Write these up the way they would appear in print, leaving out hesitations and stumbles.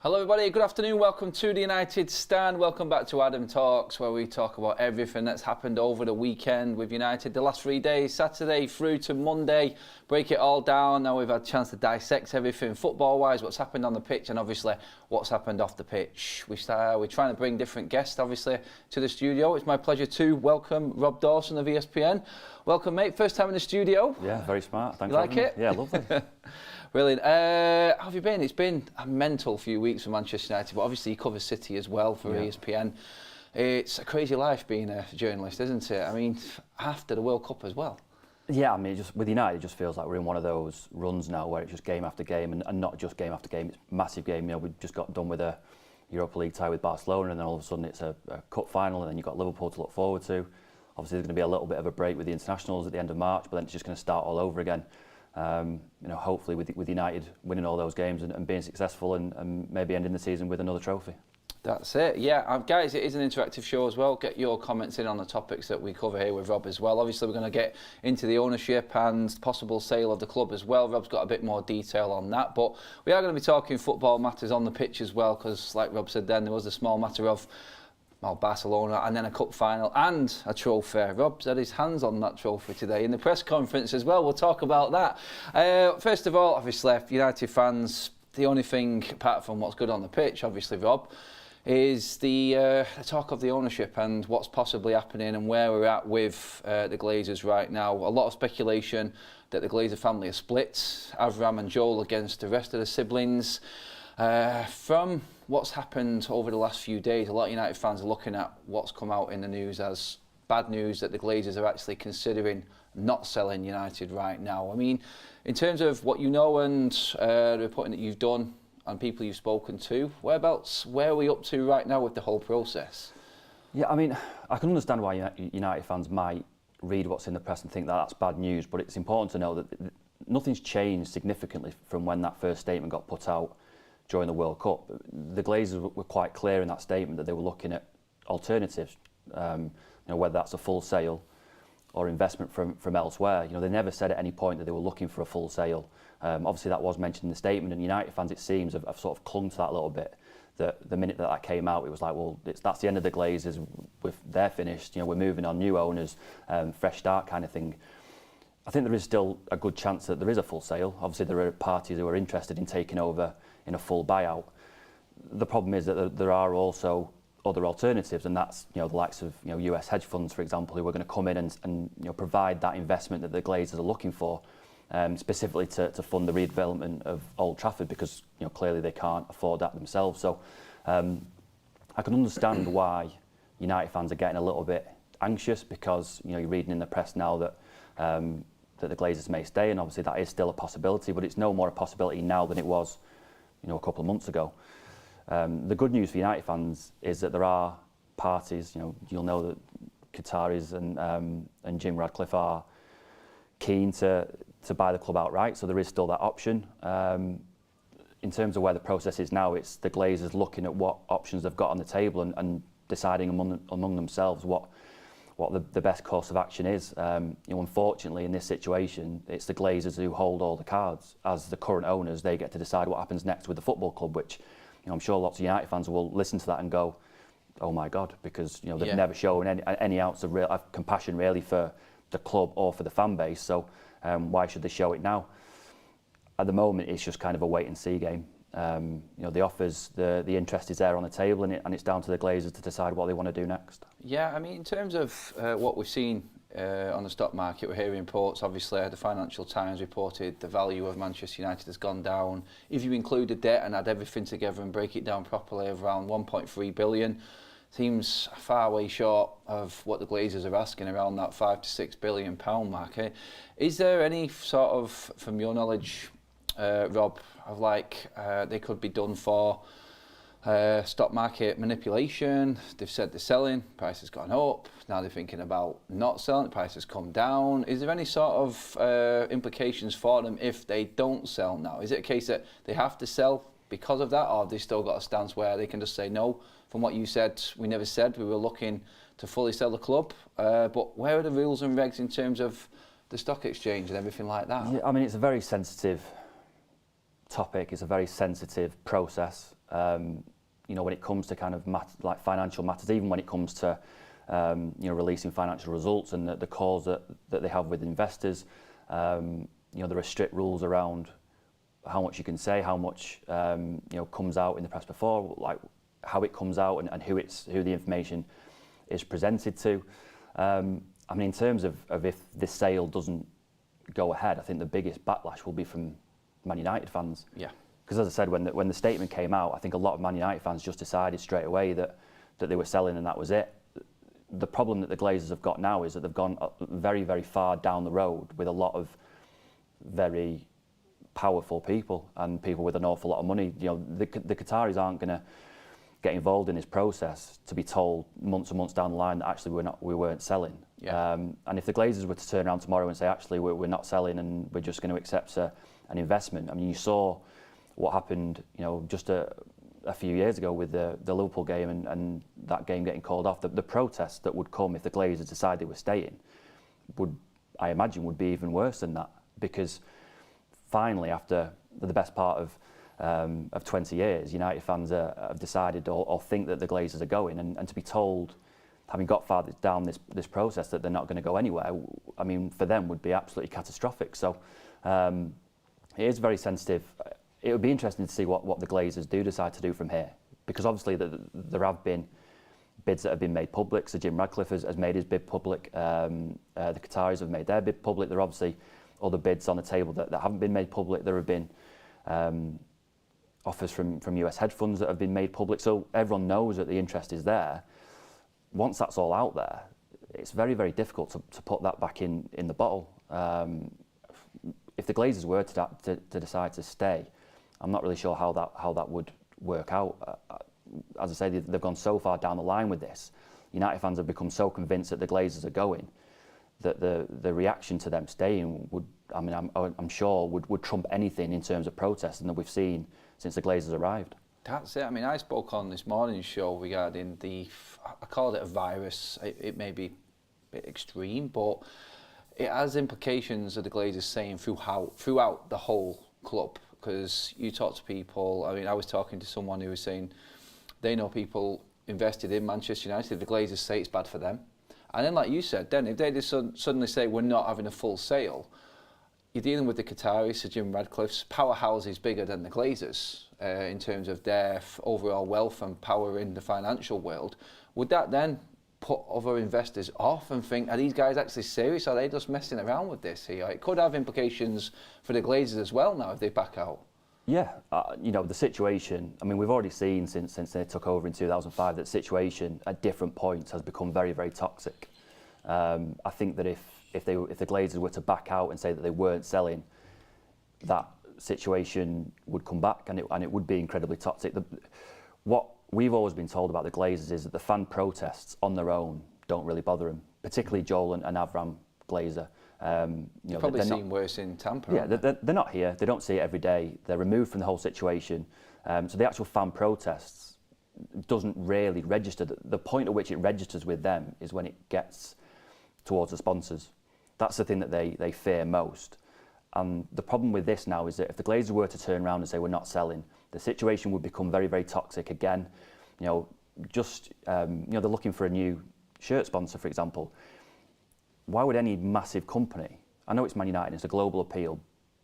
Hello everybody, good afternoon, welcome to the United Stand, welcome back to Adam Talks, where we talk about everything that's happened over the weekend with United the last 3 days, Saturday through to Monday, break it all down. Now we've had a chance to dissect everything football wise, what's happened on the pitch and obviously what's happened off the pitch. We're trying to bring different guests obviously to the studio. It's my pleasure to welcome Rob Dawson of ESPN. Welcome mate, first time in the studio. Yeah, very smart, thanks. You like it? Yeah, lovely. Brilliant. How have you been? It's been a mental few weeks for Manchester United, but obviously you cover City as well for ESPN. It's a crazy life being a journalist, isn't it? I mean, after the World Cup as well. Yeah, I mean, with United, it just feels like we're in one of those runs now where it's just game after game, and not just game after game, it's a massive game. You know, we've just got done with a Europa League tie with Barcelona, and then all of a sudden it's a cup final, and then you've got Liverpool to look forward to. Obviously, there's going to be a little bit of a break with the internationals at the end of March, but then it's just going to start all over again. You know, hopefully with United winning all those games and being successful and maybe ending the season with another trophy. That's it, yeah. Guys, it is an interactive show as well. Get your comments in on the topics that we cover here with Rob as well. Obviously, we're going to get into the ownership and possible sale of the club as well. Rob's got a bit more detail on that. But we are going to be talking football matters on the pitch as well, because like Rob said then, there was a small matter of Barcelona and then a cup final and a trophy. Rob's had his hands on that trophy today in the press conference as well. We'll talk about that. First of all, obviously, United fans, the only thing apart from what's good on the pitch, obviously, Rob, is the talk of the ownership and what's possibly happening and where we're at with the Glazers right now. A lot of speculation that the Glazer family are split, Avram and Joel against the rest of the siblings. From what's happened over the last few days, a lot of United fans are looking at what's come out in the news as bad news that the Glazers are actually considering not selling United right now. I mean, in terms of what you know and the reporting that you've done and people you've spoken to, where are we up to right now with the whole process? Yeah, I mean, I can understand why United fans might read what's in the press and think that that's bad news, but it's important to know that nothing's changed significantly from when that first statement got put out during the World Cup. The Glazers were quite clear in that statement that they were looking at alternatives, you know, whether that's a full sale or investment from elsewhere. You know, they never said at any point that they were looking for a full sale. Obviously, that was mentioned in the statement, and United fans, it seems, have sort of clung to that a little bit. That the minute that came out, it was like, well, that's the end of the Glazers. They're finished. You know, we're moving on, new owners, fresh start kind of thing. I think there is still a good chance that there is a full sale. Obviously, there are parties who are interested in taking over in a full buyout. The problem is that there are also other alternatives, and that's, you know, the likes of, you know, US hedge funds, for example, who are going to come in and you know, provide that investment that the Glazers are looking for, specifically to fund the redevelopment of Old Trafford, because, you know, clearly they can't afford that themselves. So I can understand why United fans are getting a little bit anxious, because, you know, you're reading in the press now that that the Glazers may stay, and obviously that is still a possibility, but it's no more a possibility now than it was, you know, a couple of months ago. The good news for United fans is that there are parties, you know, you'll know that Qataris and Jim Radcliffe are keen to buy the club outright, so there is still that option. In terms of where the process is now, it's the Glazers looking at what options they've got on the table and deciding among themselves what the best course of action is. You know, unfortunately, in this situation, it's the Glazers who hold all the cards. As the current owners, they get to decide what happens next with the football club, which, you know, I'm sure lots of United fans will listen to that and go, oh my God, because, you know, they've never shown any ounce of compassion really for the club or for the fan base. So why should they show it now? At the moment, it's just kind of a wait and see game. You know, the offers, the interest is there on the table, and it's down to the Glazers to decide what they want to do next. Yeah, I mean, in terms of what we've seen on the stock market, we're hearing reports, obviously, the Financial Times reported the value of Manchester United has gone down. If you include the debt and add everything together and break it down properly, of around 1.3 billion, seems far way short of what the Glazers are asking, around that £5 to £6 billion mark. Is there any sort of, from your knowledge, Rob, of like they could be done for stock market manipulation? They've said they're selling, price has gone up, now they're thinking about not selling, the price has come down. Is there any sort of implications for them if they don't sell now? Is it a case that they have to sell because of that, or have they still got a stance where they can just say, no, from what you said, we never said we were looking to fully sell the club, but where are the rules and regs in terms of the stock exchange and everything like that? Yeah, I mean, it's a very sensitive topic. It's a very sensitive process. When it comes to kind of like financial matters, even when it comes to releasing financial results and the calls that they have with investors, there are strict rules around how much you can say, how much comes out in the press before, like how it comes out and who the information is presented to. In terms of if this sale doesn't go ahead, I think the biggest backlash will be from Man United fans. Yeah. Because as I said, when the statement came out, I think a lot of Man United fans just decided straight away that they were selling and that was it. The problem that the Glazers have got now is that they've gone very, very far down the road with a lot of very powerful people and people with an awful lot of money. The Qataris aren't going to get involved in this process to be told months and months down the line that actually we weren't selling. Yeah. And if the Glazers were to turn around tomorrow and say actually we're not selling and we're just going to accept an investment, you saw what happened, just a few years ago with the Liverpool game and that game getting called off. The protests that would come if the Glazers decided they were staying I imagine would be even worse than that, because finally, after the best part of 20 years, United fans have decided or think that the Glazers are going, and to be told, having got far down this process, that they're not going to go anywhere, for them would be absolutely catastrophic. So it is very sensitive. It would be interesting to see what the Glazers do decide to do from here, because obviously there have been bids that have been made public. So Jim Radcliffe has made his bid public. The Qataris have made their bid public. There are obviously other bids on the table that haven't been made public. There have been offers from US hedge funds that have been made public. So everyone knows that the interest is there. Once that's all out there, it's very, very difficult to put that back in the bottle. If the Glazers were to decide to stay, I'm not really sure how that would work out. As I say, they've gone so far down the line with this. United fans have become so convinced that the Glazers are going that the reaction to them staying I'm sure would trump anything in terms of protesting that we've seen since the Glazers arrived. That's it. I spoke on this morning's show regarding I called it a virus. It may be a bit extreme, but it has implications of the Glazers saying throughout the whole club. Because you talk to people, I was talking to someone who was saying they know people invested in Manchester United. The Glazers say it's bad for them. And then, like you said, then if they just suddenly say we're not having a full sale, you're dealing with the Qataris, so Jim Radcliffe's powerhouse is bigger than the Glazers in terms of their overall wealth and power in the financial world. Would that then put other investors off and think, are these guys actually serious? Are they just messing around with this here? It could have implications for the Glazers as well now if they back out. Yeah, the situation, we've already seen since they took over in 2005 that the situation at different points has become very, very toxic. I think that if the Glazers were to back out and say that they weren't selling, that situation would come back and it would be incredibly toxic. What we've always been told about the Glazers is that the fan protests on their own don't really bother them, particularly Joel and Avram Glazer. You've probably seen worse in Tampa. Yeah, they're not here. They don't see it every day. They're removed from the whole situation. So the actual fan protests doesn't really register. The point at which it registers with them is when it gets towards the sponsors. That's the thing that they fear most. And the problem with this now is that if the Glazers were to turn around and say we're not selling, the situation would become very, very toxic again. They're looking for a new shirt sponsor, for example. Why would any massive company, I know it's Man United, it's a global appeal,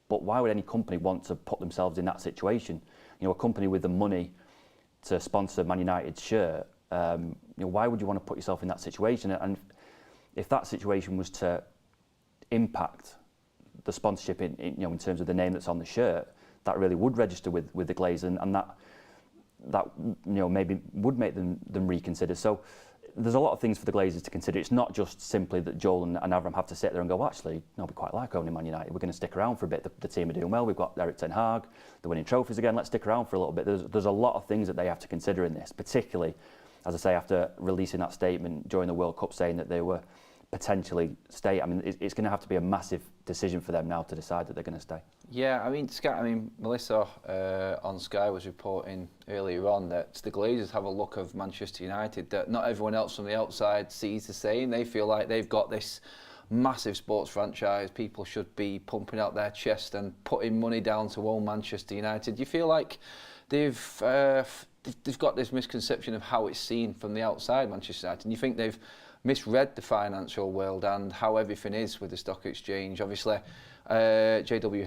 but why would any company want to put themselves in that situation? A company with the money to sponsor Man United's shirt, why would you want to put yourself in that situation? And if that situation was to impact the sponsorship in terms of the name that's on the shirt, that really would register with the Glazers, and that maybe would make them reconsider. So there's a lot of things for the Glazers to consider. It's not just simply that Joel and Avram have to sit there and go, well, actually, no, we quite like owning Man United. We're going to stick around for a bit. The team are doing well. We've got Erik ten Hag. They're winning trophies again. Let's stick around for a little bit. There's a lot of things that they have to consider in this, particularly, as I say, after releasing that statement during the World Cup saying that they were potentially stay. It's going to have to be a massive decision for them now to decide that they're going to stay. Yeah, Melissa on Sky was reporting earlier on that the Glazers have a look of Manchester United that not everyone else from the outside sees the same. They feel like they've got this massive sports franchise. People should be pumping out their chest and putting money down to own Manchester United. Do you feel like they've got this misconception of how it's seen from the outside, Manchester United, and you think they've misread the financial world and how everything is with the stock exchange. Obviously, J.W.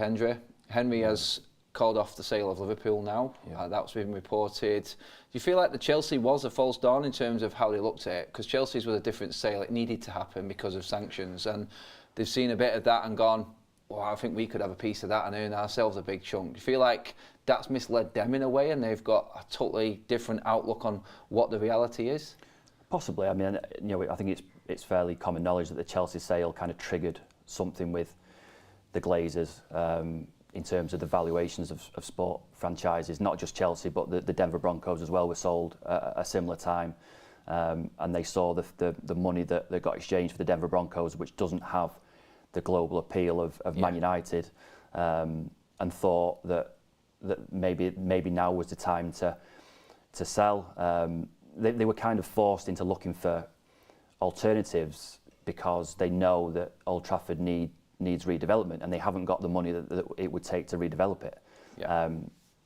Henry has called off the sale of Liverpool now. Yeah. That's been reported. Do you feel like the Chelsea was a false dawn in terms of how they looked at it? Because Chelsea's was a different sale. It needed to happen because of sanctions, and they've seen a bit of that and gone, well, I think we could have a piece of that and earn ourselves a big chunk. Do you feel like that's misled them in a way, and they've got a totally different outlook on what the reality is? Possibly. I mean, I think it's fairly common knowledge that the Chelsea sale kind of triggered something with the Glazers in terms of the valuations of sport franchises. Not just Chelsea, but the Denver Broncos as well were sold at a similar time, and they saw the money that got exchanged for the Denver Broncos, which doesn't have the global appeal of Man United, and thought that maybe now was the time to sell. They were kind of forced into looking for alternatives because they know that Old Trafford needs redevelopment, and they haven't got the money that it would take to redevelop it. Yeah.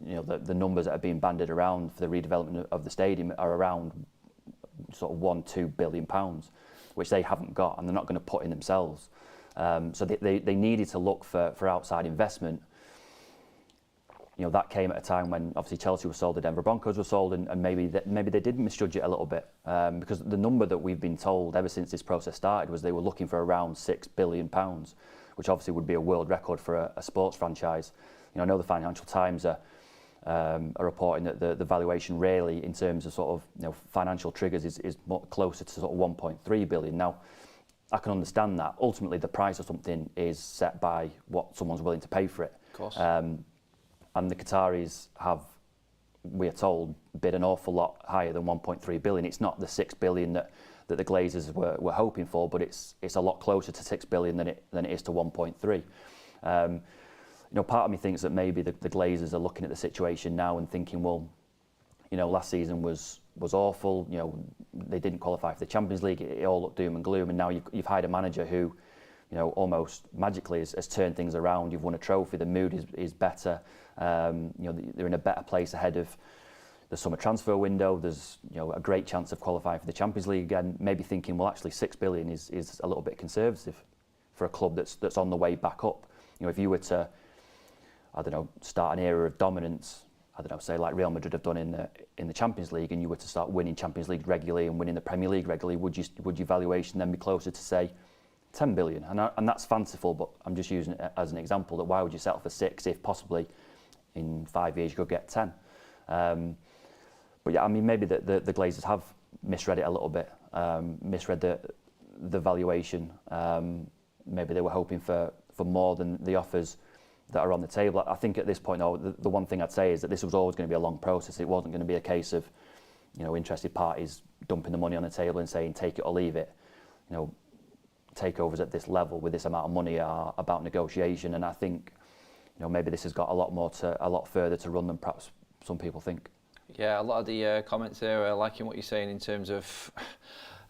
The numbers that are being bandied around for the redevelopment of the stadium are around sort of £1-2 billion, which they haven't got, and they're not going to put in themselves. So they needed to look for outside investment. That came at a time when obviously Chelsea was sold, the Denver Broncos were sold, and maybe they did misjudge it a little bit, because the number that we've been told ever since this process started was they were looking for around £6 billion, which obviously would be a world record for a sports franchise. I know the Financial Times are reporting that the valuation really, in terms of sort of financial triggers, is more closer to sort of 1.3 billion. Now, I can understand that. Ultimately, the price of something is set by what someone's willing to pay for it. Of course. And the Qataris have, we are told, bid an awful lot higher than 1.3 billion. It's not the 6 billion that the Glazers were hoping for, but it's a lot closer to 6 billion than it is to 1.3. Part of me thinks that maybe the Glazers are looking at the situation now and thinking, well, last season was awful. They didn't qualify for the Champions League. It all looked doom and gloom, and now you've hired a manager who, almost magically has turned things around. You've won a trophy. The mood is better. They're in a better place ahead of the summer transfer window. There's a great chance of qualifying for the Champions League again. Maybe thinking, well, actually 6 billion is a little bit conservative for a club that's on the way back up. If you were to, start an era of dominance, say like Real Madrid have done in the Champions League, and you were to start winning Champions League regularly and winning the Premier League regularly, would your valuation then be closer to, say, 10 billion? And that's fanciful, but I'm just using it as an example, that why would you settle for 6 if possibly in 5 years you could get 10? But yeah, I mean, maybe the Glazers have misread it a little bit, misread the valuation. Maybe they were hoping for more than the offers that are on the table. I think at this point, though, the one thing I'd say is that this was always going to be a long process. It wasn't going to be a case of, interested parties dumping the money on the table and saying, take it or leave it. Takeovers at this level with this amount of money are about negotiation, and I think, maybe this has got a lot further to run than perhaps some people think. Yeah, a lot of the comments there are liking what you're saying in terms of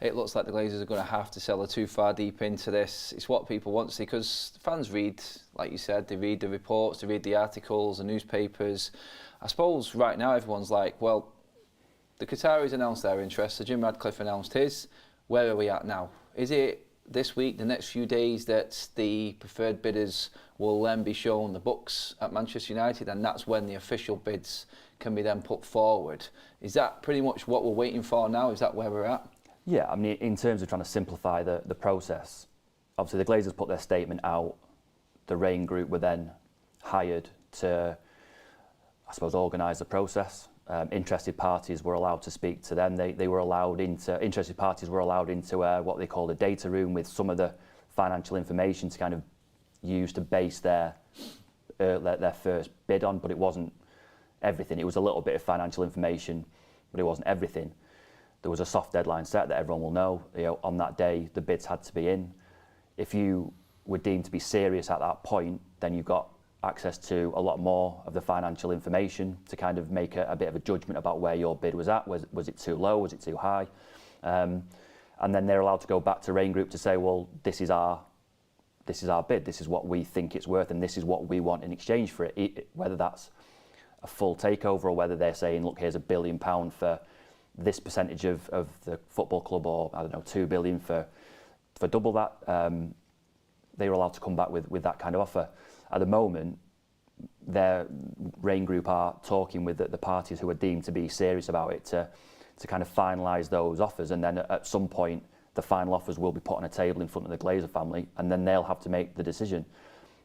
it looks like the Glazers are going to have to sell too far deep into this. It's what people want to see, because fans read, like you said, they read the reports, they read the articles, the newspapers. I suppose right now everyone's like, well, the Qataris announced their interest, so Jim Radcliffe announced his. Where are we at now? Is it this week, the next few days, that the preferred bidders will then be shown the books at Manchester United, and that's when the official bids can be then put forward? Is that pretty much what we're waiting for now? Is that where we're at? Yeah, I mean, in terms of trying to simplify the process, obviously the Glazers put their statement out. The Rain Group were then hired to, I suppose, organise the process. Interested parties were allowed to speak to them. Interested parties were allowed into what they called a data room with some of the financial information to kind of use to base their first bid on, but it wasn't everything. It was a little bit of financial information, but it wasn't everything. There was a soft deadline set that everyone will know. On that day, the bids had to be in. If you were deemed to be serious at that point, then you got access to a lot more of the financial information to kind of make a bit of a judgment about where your bid was at. Was it too low? Was it too high? And then they're allowed to go back to Rain Group to say, well, this is our bid. This is what we think it's worth, and this is what we want in exchange for it. Whether that's a full takeover, or whether they're saying, look, here's £1 billion for this percentage of the football club, or I don't know, 2 billion for double that. They were allowed to come back with that kind of offer. At the moment, their Rain Group are talking with the parties who are deemed to be serious about it to kind of finalise those offers, and then at some point the final offers will be put on a table in front of the Glazer family, and then they'll have to make the decision.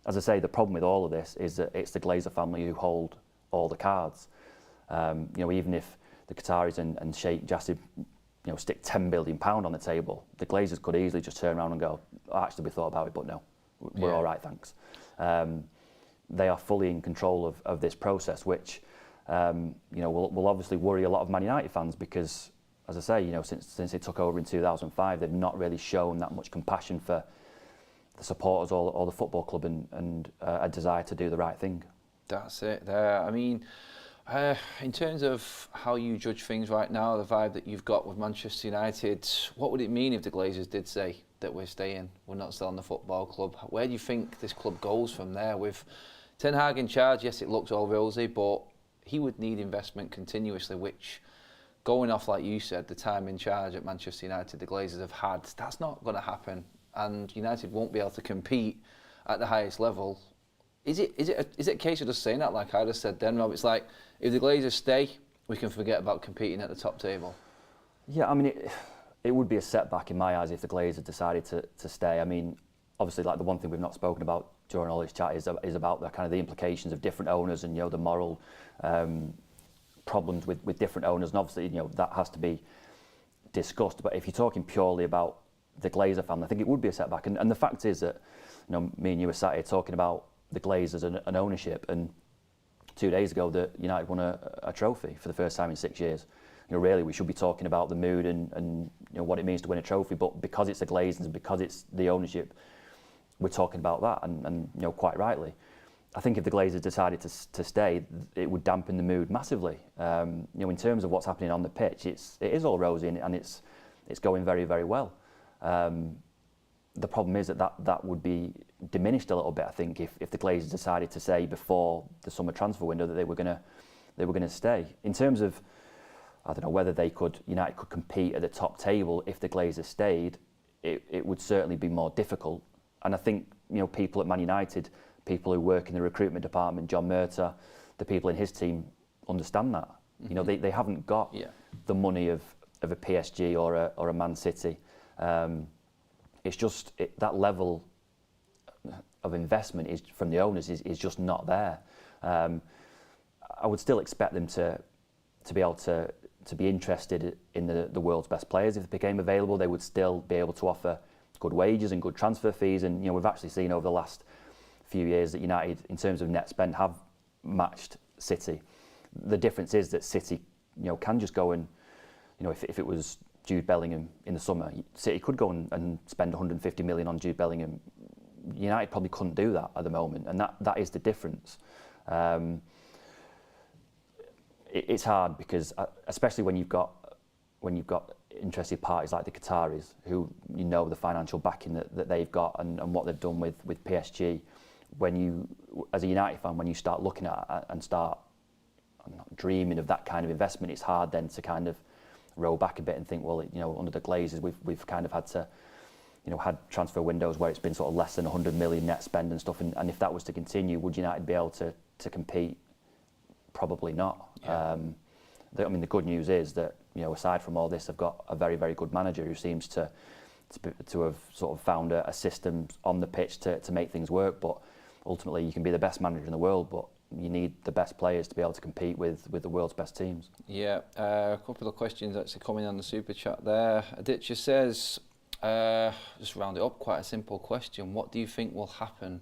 As I say, the problem with all of this is that it's the Glazer family who hold all the cards. Even if the Qataris and Sheikh Jassid stick £10 billion on the table, the Glazers could easily just turn around and go, actually we thought about it, but no, we're all right, thanks. They are fully in control of this process, which will obviously worry a lot of Man United fans, because, as I say, since they took over in 2005, they've not really shown that much compassion for the supporters or the football club and a desire to do the right thing. That's it there. I mean, in terms of how you judge things right now, the vibe that you've got with Manchester United, what would it mean if the Glazers did say that we're staying, we're not selling the football club? Where do you think this club goes from there? With Ten Hag in charge, yes, it looks all rosy, but he would need investment continuously, which, going off, like you said, the time in charge at Manchester United the Glazers have had, that's not going to happen. And United won't be able to compete at the highest level. Is it a case of just saying that, like I just said then, Rob? It's like, if the Glazers stay, we can forget about competing at the top table. Yeah, I mean, it would be a setback in my eyes if the Glazers decided to stay. I mean, obviously, like, the one thing we've not spoken about during all this chat is about the kind of the implications of different owners and the moral problems with different owners, and obviously that has to be discussed. But if you're talking purely about the Glazer family, I think it would be a setback. And the fact is that me and you were sat here talking about the Glazers and ownership, and 2 days ago that United won a trophy for the first time in 6 years. Really we should be talking about the mood and what it means to win a trophy, but because it's the Glazers and because it's the ownership, we're talking about that, and quite rightly. I think if the Glazers decided to stay, it would dampen the mood massively. In terms of what's happening on the pitch, it is all rosy and it's going very, very well. The problem is that would be diminished a little bit, I think, if the Glazers decided to say before the summer transfer window that they were going to stay. In terms of, I don't know whether United could compete at the top table if the Glazers stayed. It would certainly be more difficult. And I think people at Man United, people who work in the recruitment department, John Murtagh, the people in his team understand that. Mm-hmm. They haven't got the money of a PSG or a Man City. It's just that level of investment is from the owners is just not there. I would still expect them to be able to be interested in the world's best players. If they became available, they would still be able to offer good wages and good transfer fees. And we've actually seen over the last few years that United, in terms of net spend, have matched City. The difference is that City, can just go and, if it was Jude Bellingham in the summer, City could go and spend 150 million on Jude Bellingham. United probably couldn't do that at the moment, and that is the difference. It's hard because, especially when you've got interested parties like the Qataris, who the financial backing that they've got and what they've done with PSG. When you, as a United fan, when you start looking at and start dreaming of that kind of investment, it's hard then to kind of roll back a bit and think, well, under the Glazers, we've kind of had to, had transfer windows where it's been sort of less than 100 million net spend and stuff. And if that was to continue, would United be able to compete? Probably not. Yeah. The good news is that, aside from all this, they've got a very, very good manager who seems to have sort of found a system on the pitch to make things work. But ultimately, you can be the best manager in the world, but you need the best players to be able to compete with the world's best teams. Yeah, a couple of questions actually coming on the super chat there. Aditya says, just round it up, quite a simple question. What do you think will happen?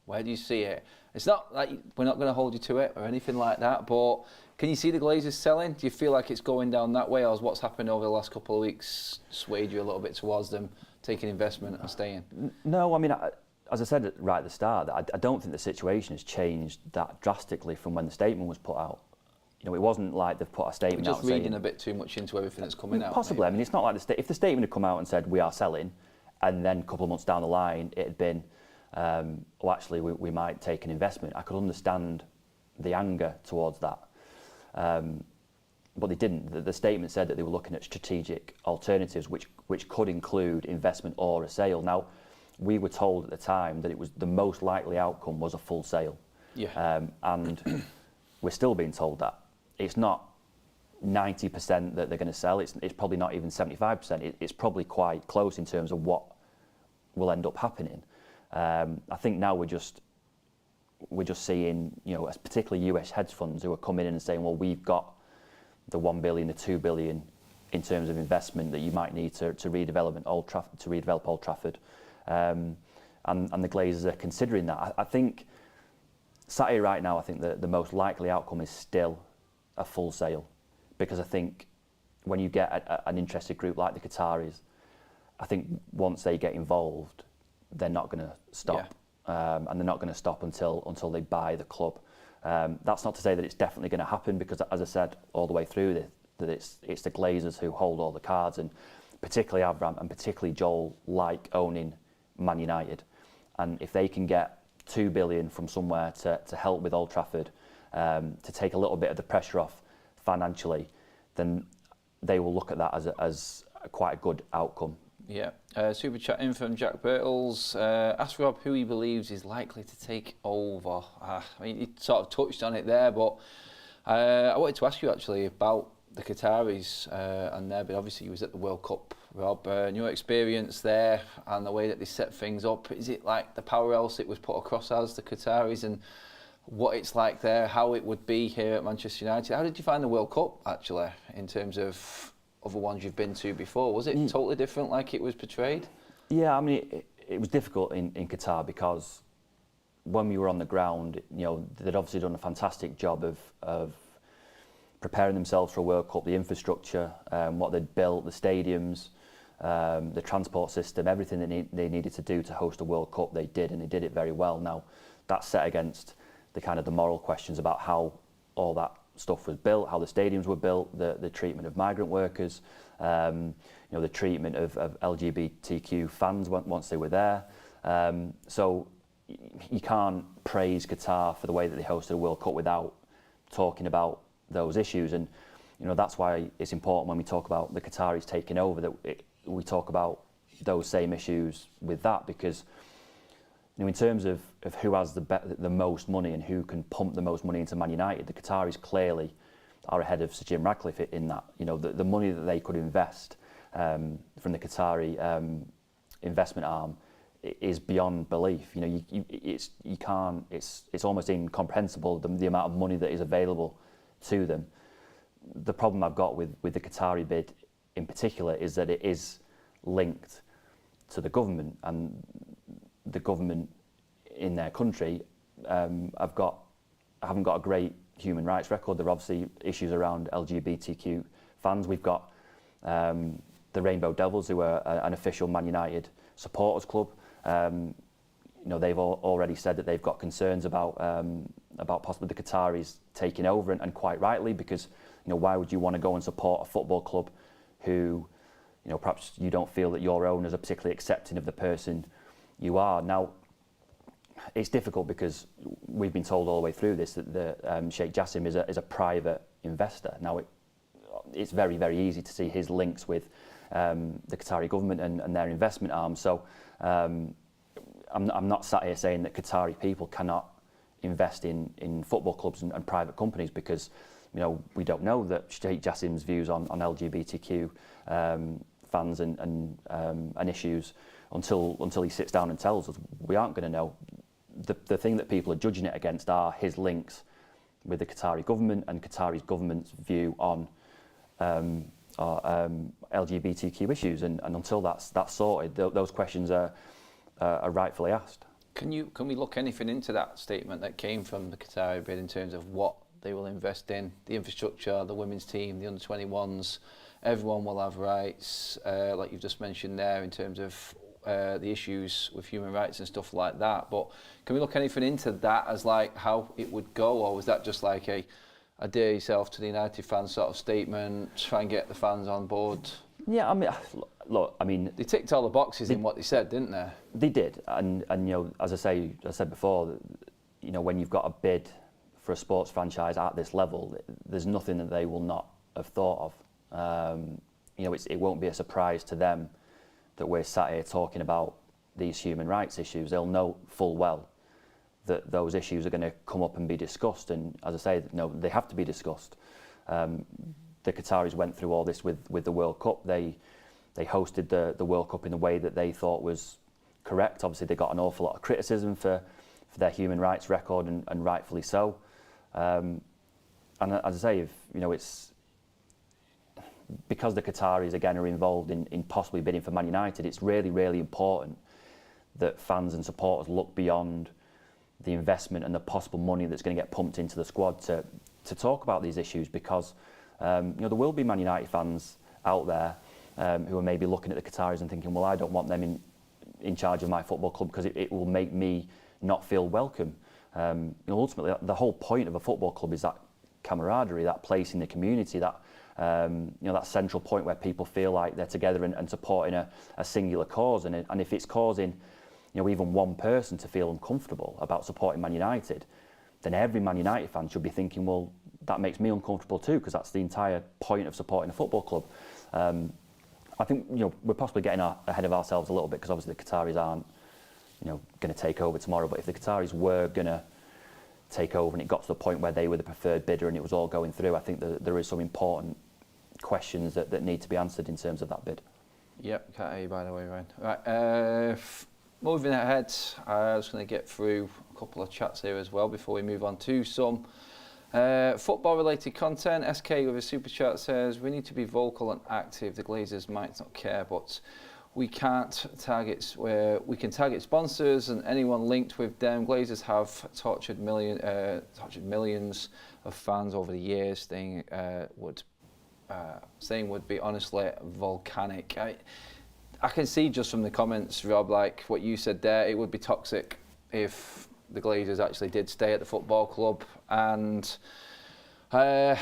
Where do you see it? It's not like we're not going to hold you to it or anything like that, but can you see the Glazers selling? Do you feel like it's going down that way, or has what's happened over the last couple of weeks swayed you a little bit towards them taking investment and staying? No, as I said right at the start, I don't think the situation has changed that drastically from when the statement was put out. It wasn't like they've put a statement out. Just reading a bit too much into everything that's coming out. Possibly. Maybe. It's not like if the statement had come out and said we are selling, and then a couple of months down the line it had been, actually we might take an investment. I could understand the anger towards that. But they didn't. The statement said that they were looking at strategic alternatives, which could include investment or a sale. Now, we were told at the time that it was the most likely outcome was a full sale. Yeah. And we're still being told that. It's not 90% that they're going to sell. It's probably not even 75%. It's probably quite close in terms of what will end up happening. I think now we're just seeing, particularly US hedge funds who are coming in and saying, well, we've got the 1 billion, the 2 billion in terms of investment that you might need to redevelop Old Trafford. And the Glazers are considering that. I think, sat here right now, I think the most likely outcome is still a full sale. Because I think when you get an interested group like the Qataris, I think once they get involved, they're not going to stop. Yeah. And they're not going to stop until they buy the club. That's not to say that it's definitely going to happen, because as I said all the way through this, that it's the Glazers who hold all the cards, and particularly Avram and particularly Joel like owning Man United. And if they can get 2 billion from somewhere to help with Old Trafford, to take a little bit of the pressure off financially, then they will look at that as quite a good outcome. Yeah. Super chat in from Jack Birtles. Ask Rob who he believes is likely to take over. I mean, he sort of touched on it there, but I wanted to ask you actually about the Qataris and their bid. Obviously, you was at the World Cup, Rob. And your experience there and the way that they set things up, is it like the powerhouse it was put across as, the Qataris, and what it's like there, how it would be here at Manchester United? How did you find the World Cup, actually, in terms of other ones you've been to before? Was it totally different like it was portrayed? Yeah, I mean, it was difficult in Qatar, because when we were on the ground, they'd obviously done a fantastic job of preparing themselves for a World Cup, the infrastructure, what they'd built, the stadiums, the transport system, everything they needed to do to host a World Cup, they did, and they did it very well. Now, that's set against the moral questions about how all that stuff was built, how the stadiums were built, the treatment of migrant workers, the treatment of LGBTQ fans once they were there. So you can't praise Qatar for the way that they hosted a World Cup without talking about those issues. And that's why it's important when we talk about the Qataris taking over that we talk about those same issues with that, because in terms of who has the most money and who can pump the most money into Man United, the Qataris clearly are ahead of Sir Jim Ratcliffe in that. The money that they could invest from the Qatari investment arm is beyond belief. It's almost incomprehensible the amount of money that is available to them. The problem I've got with the Qatari bid in particular is that it is linked to the government, and the government in their country haven't got a great human rights record. There are obviously issues around LGBTQ fans. We've got the Rainbow Devils, who are an official Man United supporters club. They've already said that they've got concerns about possibly the Qataris taking over, and quite rightly, because why would you want to go and support a football club who perhaps you don't feel that your owners are particularly accepting of the person you are. Now, it's difficult because we've been told all the way through this that the Sheikh Jassim is a private investor. Now, it's very, very easy to see his links with the Qatari government and their investment arm. So I'm not sat here saying that Qatari people cannot invest in football clubs and private companies, because we don't know that Sheikh Jassim's views on LGBTQ fans and issues until he sits down and tells us. We aren't going to know. The thing that people are judging it against are his links with the Qatari government and Qatari's government's view on LGBTQ issues, and until that's sorted, those questions are rightfully asked. Can we look anything into that statement that came from the Qatari bid in terms of what they will invest in, the infrastructure, the women's team, the under-21s? Everyone will have rights, like you've just mentioned there, in terms of the issues with human rights and stuff like that. But can we look anything into that as like how it would go, or was that just like a dare yourself to the United fans sort of statement, try and get the fans on board? Yeah, I mean, they ticked all the boxes in what they said, didn't they? They did, and as I said before, when you've got a bid for a sports franchise at this level, there's nothing that they will not have thought of. You know, it won't be a surprise to them that we're sat here talking about these human rights issues. They'll know full well that those issues are going to come up and be discussed. And as I say, no, they have to be discussed. The Qataris went through all this with the World Cup. They hosted the World Cup in a way that they thought was correct. Obviously, they got an awful lot of criticism for their human rights record, and rightfully so. And as I say, if, you know, it's because the Qataris again are involved in possibly bidding for Man United. It's really, really important that fans and supporters look beyond the investment and the possible money that's going to get pumped into the squad to talk about these issues, because you know, there will be Man United fans out there who are maybe looking at the Qataris and thinking, well, I don't want them in charge of my football club because it will make me not feel welcome. You know, ultimately, the whole point of a football club is that camaraderie, that place in the community, that you know, that central point where people feel like they're together and supporting a singular cause. And if it's causing, you know, even one person to feel uncomfortable about supporting Man United, then every Man United fan should be thinking, well, that makes me uncomfortable too, because that's the entire point of supporting a football club. I think, you know, we're possibly getting ahead of ourselves a little bit, because obviously the Qataris aren't, you know, going to take over tomorrow. But if the Qataris were going to take over and it got to the point where they were the preferred bidder and it was all going through, I think that there is some important questions that need to be answered in terms of that bid. Yep, can't hear you by the way, Ryan. Right, moving ahead, I was going to get through a couple of chats here as well before we move on to some football related content. SK with a super chat says, we need to be vocal and active. The Glazers might not care, but we can target sponsors and anyone linked with them. Glazers have tortured millions of fans over the years. Saying would be honestly volcanic. I can see just from the comments, Rob, like what you said there, it would be toxic if the Glazers actually did stay at the football club. And I'm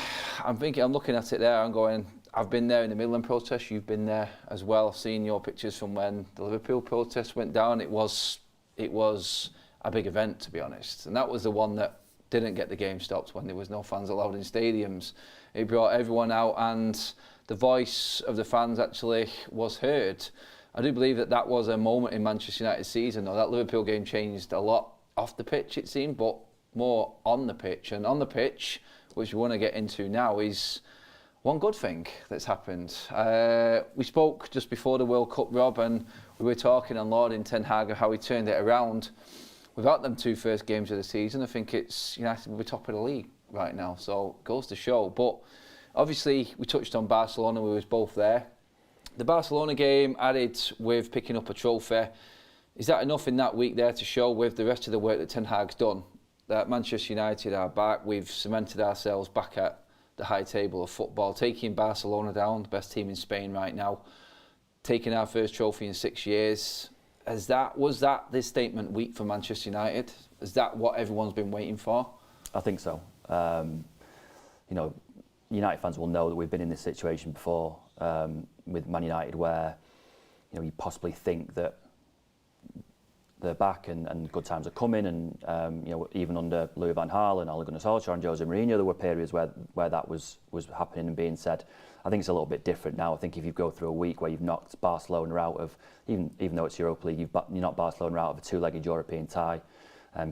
looking at it there, I'm going, I've been there in the Midland protest, you've been there as well, seeing your pictures from when the Liverpool protest went down. It was a big event, to be honest. And that was the one that didn't get the game stopped when there was no fans allowed in stadiums. It brought everyone out and the voice of the fans actually was heard. I do believe that was a moment in Manchester United's season, though. That Liverpool game changed a lot off the pitch, it seemed, but more on the pitch. And on the pitch, which we want to get into now, is one good thing that's happened. We spoke just before the World Cup, Rob, and we were talking and lauding Ten Hag of how he turned it around. Without them two first games of the season, I think United will be top of the league right now, so it goes to show. But obviously, we touched on Barcelona, we was both there. The Barcelona game added with picking up a trophy. Is that enough in that week there to show, with the rest of the work that Ten Hag's done, that Manchester United are back? We've cemented ourselves back at the high table of football, taking Barcelona down, the best team in Spain right now, taking our first trophy in 6 years. Was that this statement week for Manchester United? Is that what everyone's been waiting for? I think so. You know, United fans will know that we've been in this situation before with Man United, where, you know, you possibly think that they're back and good times are coming, and you know, even under Louis van Gaal and Ole Gunnar Solskjaer and Jose Mourinho, there were periods where that was happening and being said. I think it's a little bit different now. I think if you go through a week where you've knocked Barcelona out of, even though it's Europa League, you've knocked Barcelona out of a two-legged European tie,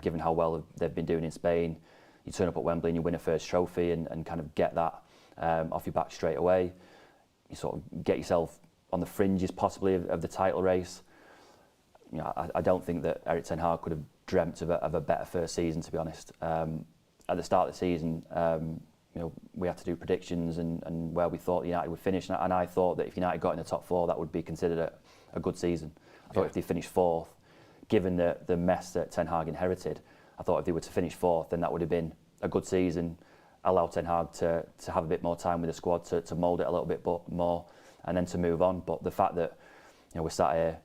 given how well they've been doing in Spain, you turn up at Wembley and you win a first trophy and kind of get that off your back straight away. You sort of get yourself on the fringes possibly of the title race. You know, I don't think that Erik ten Hag could have dreamt of a better first season, to be honest. At the start of the season, you know, we had to do predictions and where we thought United would finish, and I thought that if United got in the top four, that would be considered a good season. I thought if they finished fourth, given the mess that Ten Hag inherited, I thought if they were to finish fourth, then that would have been a good season, allow Ten Hag to have a bit more time with the squad, to mould it a little bit more, and then to move on. But the fact that, you know, we're sat here,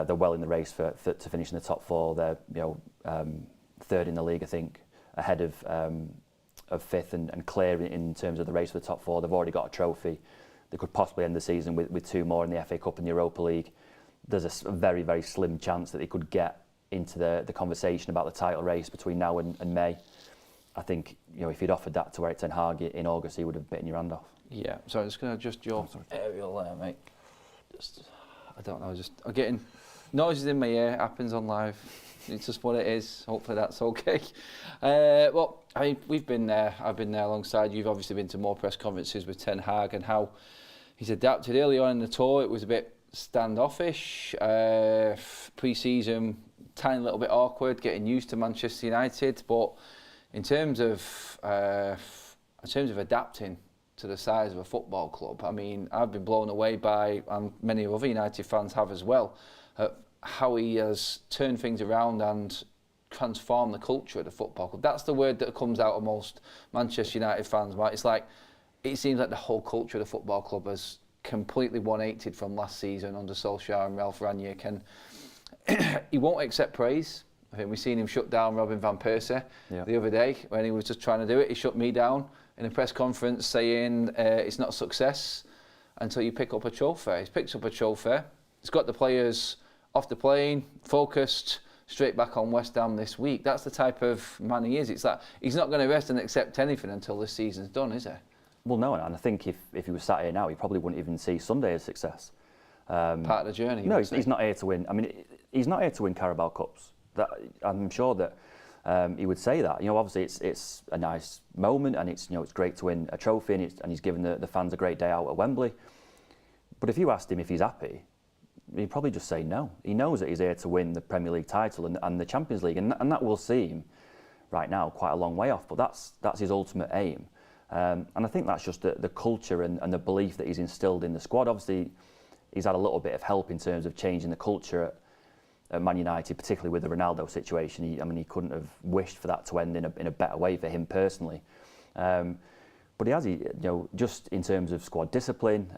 they're well in the race to finish in the top four. They're, you know, third in the league, I think, ahead of fifth and clear in terms of the race for the top four. They've already got a trophy. They could possibly end the season with two more in the FA Cup and the Europa League. There's a very, very slim chance that they could get into the conversation about the title race between now and May. I think, if you'd offered that to Erik ten Hag in August, he would have bitten your hand off. Yeah, so I'm just going to adjust your aerial there, mate. I don't know, I'm getting noises in my ear, happens on live. It's just what it is. Hopefully that's okay. We've been there. I've been there alongside you. You've obviously been to more press conferences with Ten Hag and how he's adapted. Early on in the tour, it was a bit standoffish. Pre-season, tiny little bit awkward, getting used to Manchester United. But in terms of adapting to the size of a football club, I mean, I've been blown away by, and many other United fans have as well, how he has turned things around and transformed the culture of the football club. That's the word that comes out of most Manchester United fans, right? It's like, it seems like the whole culture of the football club has completely 180'd from last season under Solskjaer and Ralph Rangnick, and he won't accept praise. I think we've seen him shut down Robin van Persie the other day when he was just trying to do it. He shut me down in a press conference saying it's not a success until you pick up a trophy. He's picked up a trophy. He's got the players off the plane, focused, straight back on West Ham this week. That's the type of man he is. It's like he's not going to rest and accept anything until this season's done, is he? Well, no, and I think if he was sat here now, he probably wouldn't even see Sunday as success. Part of the journey. No, he's not here to win. I mean, he's not here to win Carabao Cups. I'm sure that he would say that. Obviously it's a nice moment, and it's great to win a trophy, and he's given the fans a great day out at Wembley. But if you asked him if he's happy, he'd probably just say no. He knows that he's here to win the Premier League title and the Champions League, and that will seem right now quite a long way off. But that's his ultimate aim, and I think that's just the culture and the belief that he's instilled in the squad. Obviously, he's had a little bit of help in terms of changing the culture at Man United, particularly with the Ronaldo situation. He couldn't have wished for that to end in a better way for him personally. But he has, just in terms of squad discipline,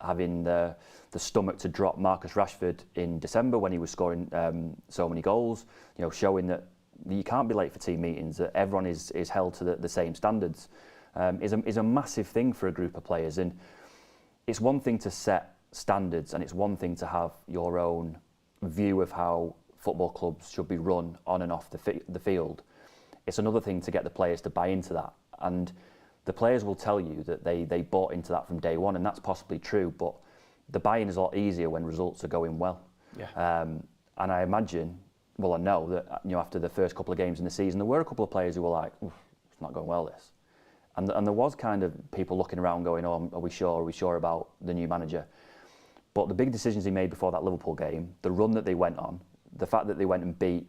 having the stomach to drop Marcus Rashford in December when he was scoring so many goals, showing that you can't be late for team meetings, that everyone is held to the same standards, is a massive thing for a group of players. And it's one thing to set standards, and it's one thing to have your own view of how football clubs should be run on and off the field. It's another thing to get the players to buy into that, and the players will tell you that they bought into that from day one, and that's possibly true, but the buy-in is a lot easier when results are going well. Yeah. And I imagine, well, I know that after the first couple of games in the season, there were a couple of players who were like, it's not going well, this. And there was kind of people looking around going, oh, are we sure about the new manager? But the big decisions he made before that Liverpool game, the run that they went on, the fact that they went and beat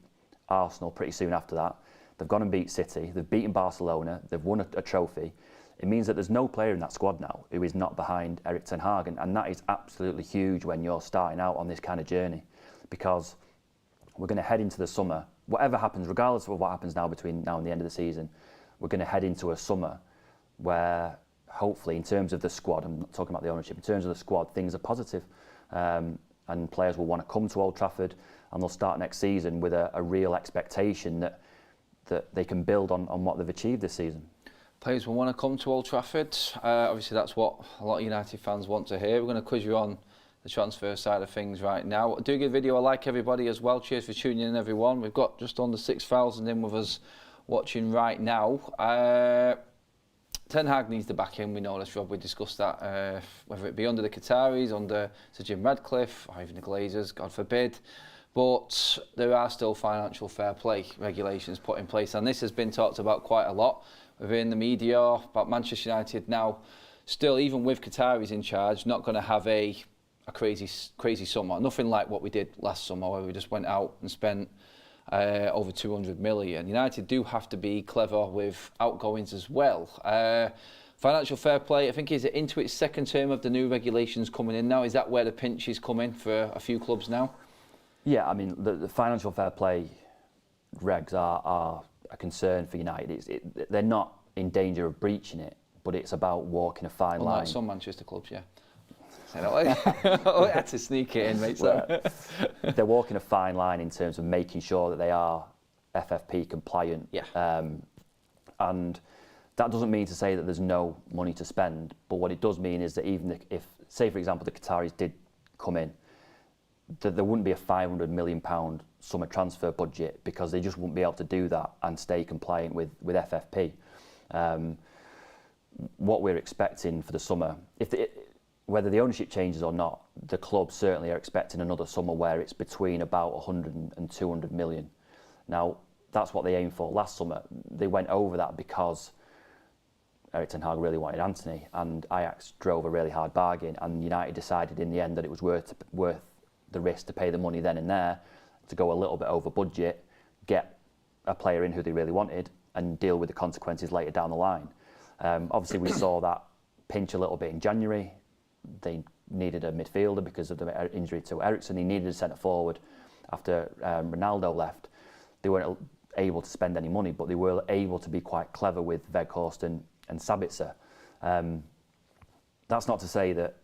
Arsenal pretty soon after that, they've gone and beat City, they've beaten Barcelona, they've won a trophy. It means that there's no player in that squad now who is not behind Erik ten Hag, and that is absolutely huge when you're starting out on this kind of journey, because we're going to head into the summer. Whatever happens, regardless of what happens now between now and the end of the season, we're going to head into a summer where hopefully, in terms of the squad, I'm not talking about the ownership, in terms of the squad, things are positive, and players will want to come to Old Trafford, and they'll start next season with a real expectation that they can build on what they've achieved this season. Players will want to come to Old Trafford. Obviously, that's what a lot of United fans want to hear. We're going to quiz you on the transfer side of things right now. Do give the video a like, everybody, as well. Cheers for tuning in, everyone. We've got just under 6,000 in with us watching right now. Ten Hag needs to back in. We know this, Rob. We discussed that. Whether it be under the Qataris, under Sir Jim Radcliffe, or even the Glazers, God forbid. But there are still financial fair play regulations put in place, and this has been talked about quite a lot within the media about Manchester United now. Still, even with Qataris in charge, not going to have a crazy summer. Nothing like what we did last summer, where we just went out and spent over 200 million. United do have to be clever with outgoings as well. Financial fair play, I think, is it into its second term of the new regulations coming in now? Is that where the pinch is coming for a few clubs now? Yeah, I mean, the financial fair play regs are a concern for United. They're not in danger of breaching it, but it's about walking a fine line. Like some Manchester clubs, yeah. I had to sneak it in, mate. Well, they're walking a fine line in terms of making sure that they are FFP compliant. Yeah. And that doesn't mean to say that there's no money to spend, but what it does mean is that even if say, for example, the Qataris did come in, there wouldn't be a £500 million summer transfer budget because they just wouldn't be able to do that and stay compliant with FFP. What we're expecting for the summer, whether the ownership changes or not, the club certainly are expecting another summer where it's between about 100 and 200 million. Now, that's what they aimed for last summer. They went over that because Erik ten Hag really wanted Anthony, and Ajax drove a really hard bargain, and United decided in the end that it was worth the risk to pay the money then and there, to go a little bit over budget, get a player in who they really wanted, and deal with the consequences later down the line. Obviously, we saw that pinch a little bit in January. They needed a midfielder because of the injury to Eriksen. He needed a centre forward after Ronaldo left. They weren't able to spend any money, but they were able to be quite clever with Weghorst and Sabitzer. That's not to say that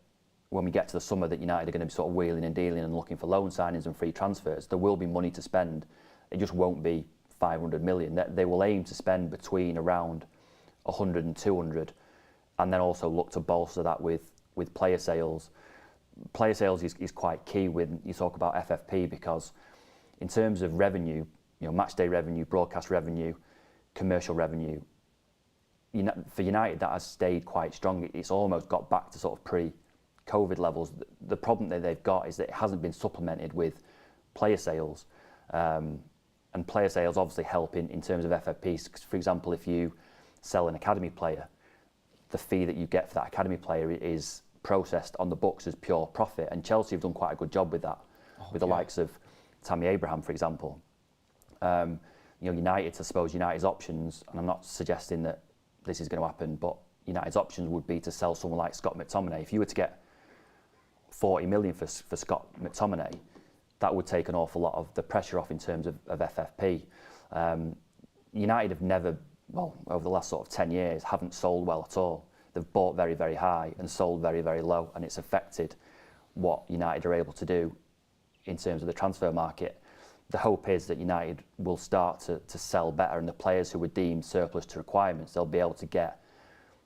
when we get to the summer that United are going to be sort of wheeling and dealing and looking for loan signings and free transfers. There will be money to spend. It just won't be 500 million. They will aim to spend between around 100 and 200, and then also look to bolster that with player sales. Player sales is quite key when you talk about FFP, because in terms of revenue, match day revenue, broadcast revenue, commercial revenue, for United that has stayed quite strong. It's almost got back to sort of pre-COVID levels. The problem that they've got is that it hasn't been supplemented with player sales, and player sales obviously help in terms of FFP. For example, if you sell an academy player, the fee that you get for that academy player is processed on the books as pure profit, and Chelsea have done quite a good job with that, with the likes of Tammy Abraham, for example. United, I suppose United's options, and I'm not suggesting that this is going to happen, but United's options would be to sell someone like Scott McTominay. If you were to get 40 million for Scott McTominay, that would take an awful lot of the pressure off in terms of FFP. United have never, over the last sort of 10 years, haven't sold well at all. They've bought very, very high and sold very, very low, and it's affected what United are able to do in terms of the transfer market. The hope is that United will start to sell better, and the players who were deemed surplus to requirements, they'll be able to get,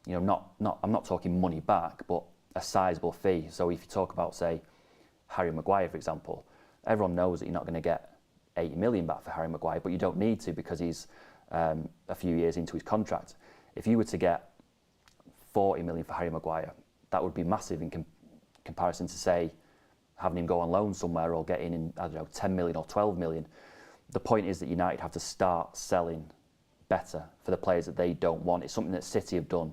I'm not talking money back, but a sizable fee. So if you talk about, say, Harry Maguire, for example, everyone knows that you're not going to get 80 million back for Harry Maguire, but you don't need to because he's a few years into his contract. If you were to get 40 million for Harry Maguire, that would be massive in comparison to, say, having him go on loan somewhere or getting in, 10 million or 12 million. The point is that United have to start selling better for the players that they don't want. It's something that City have done.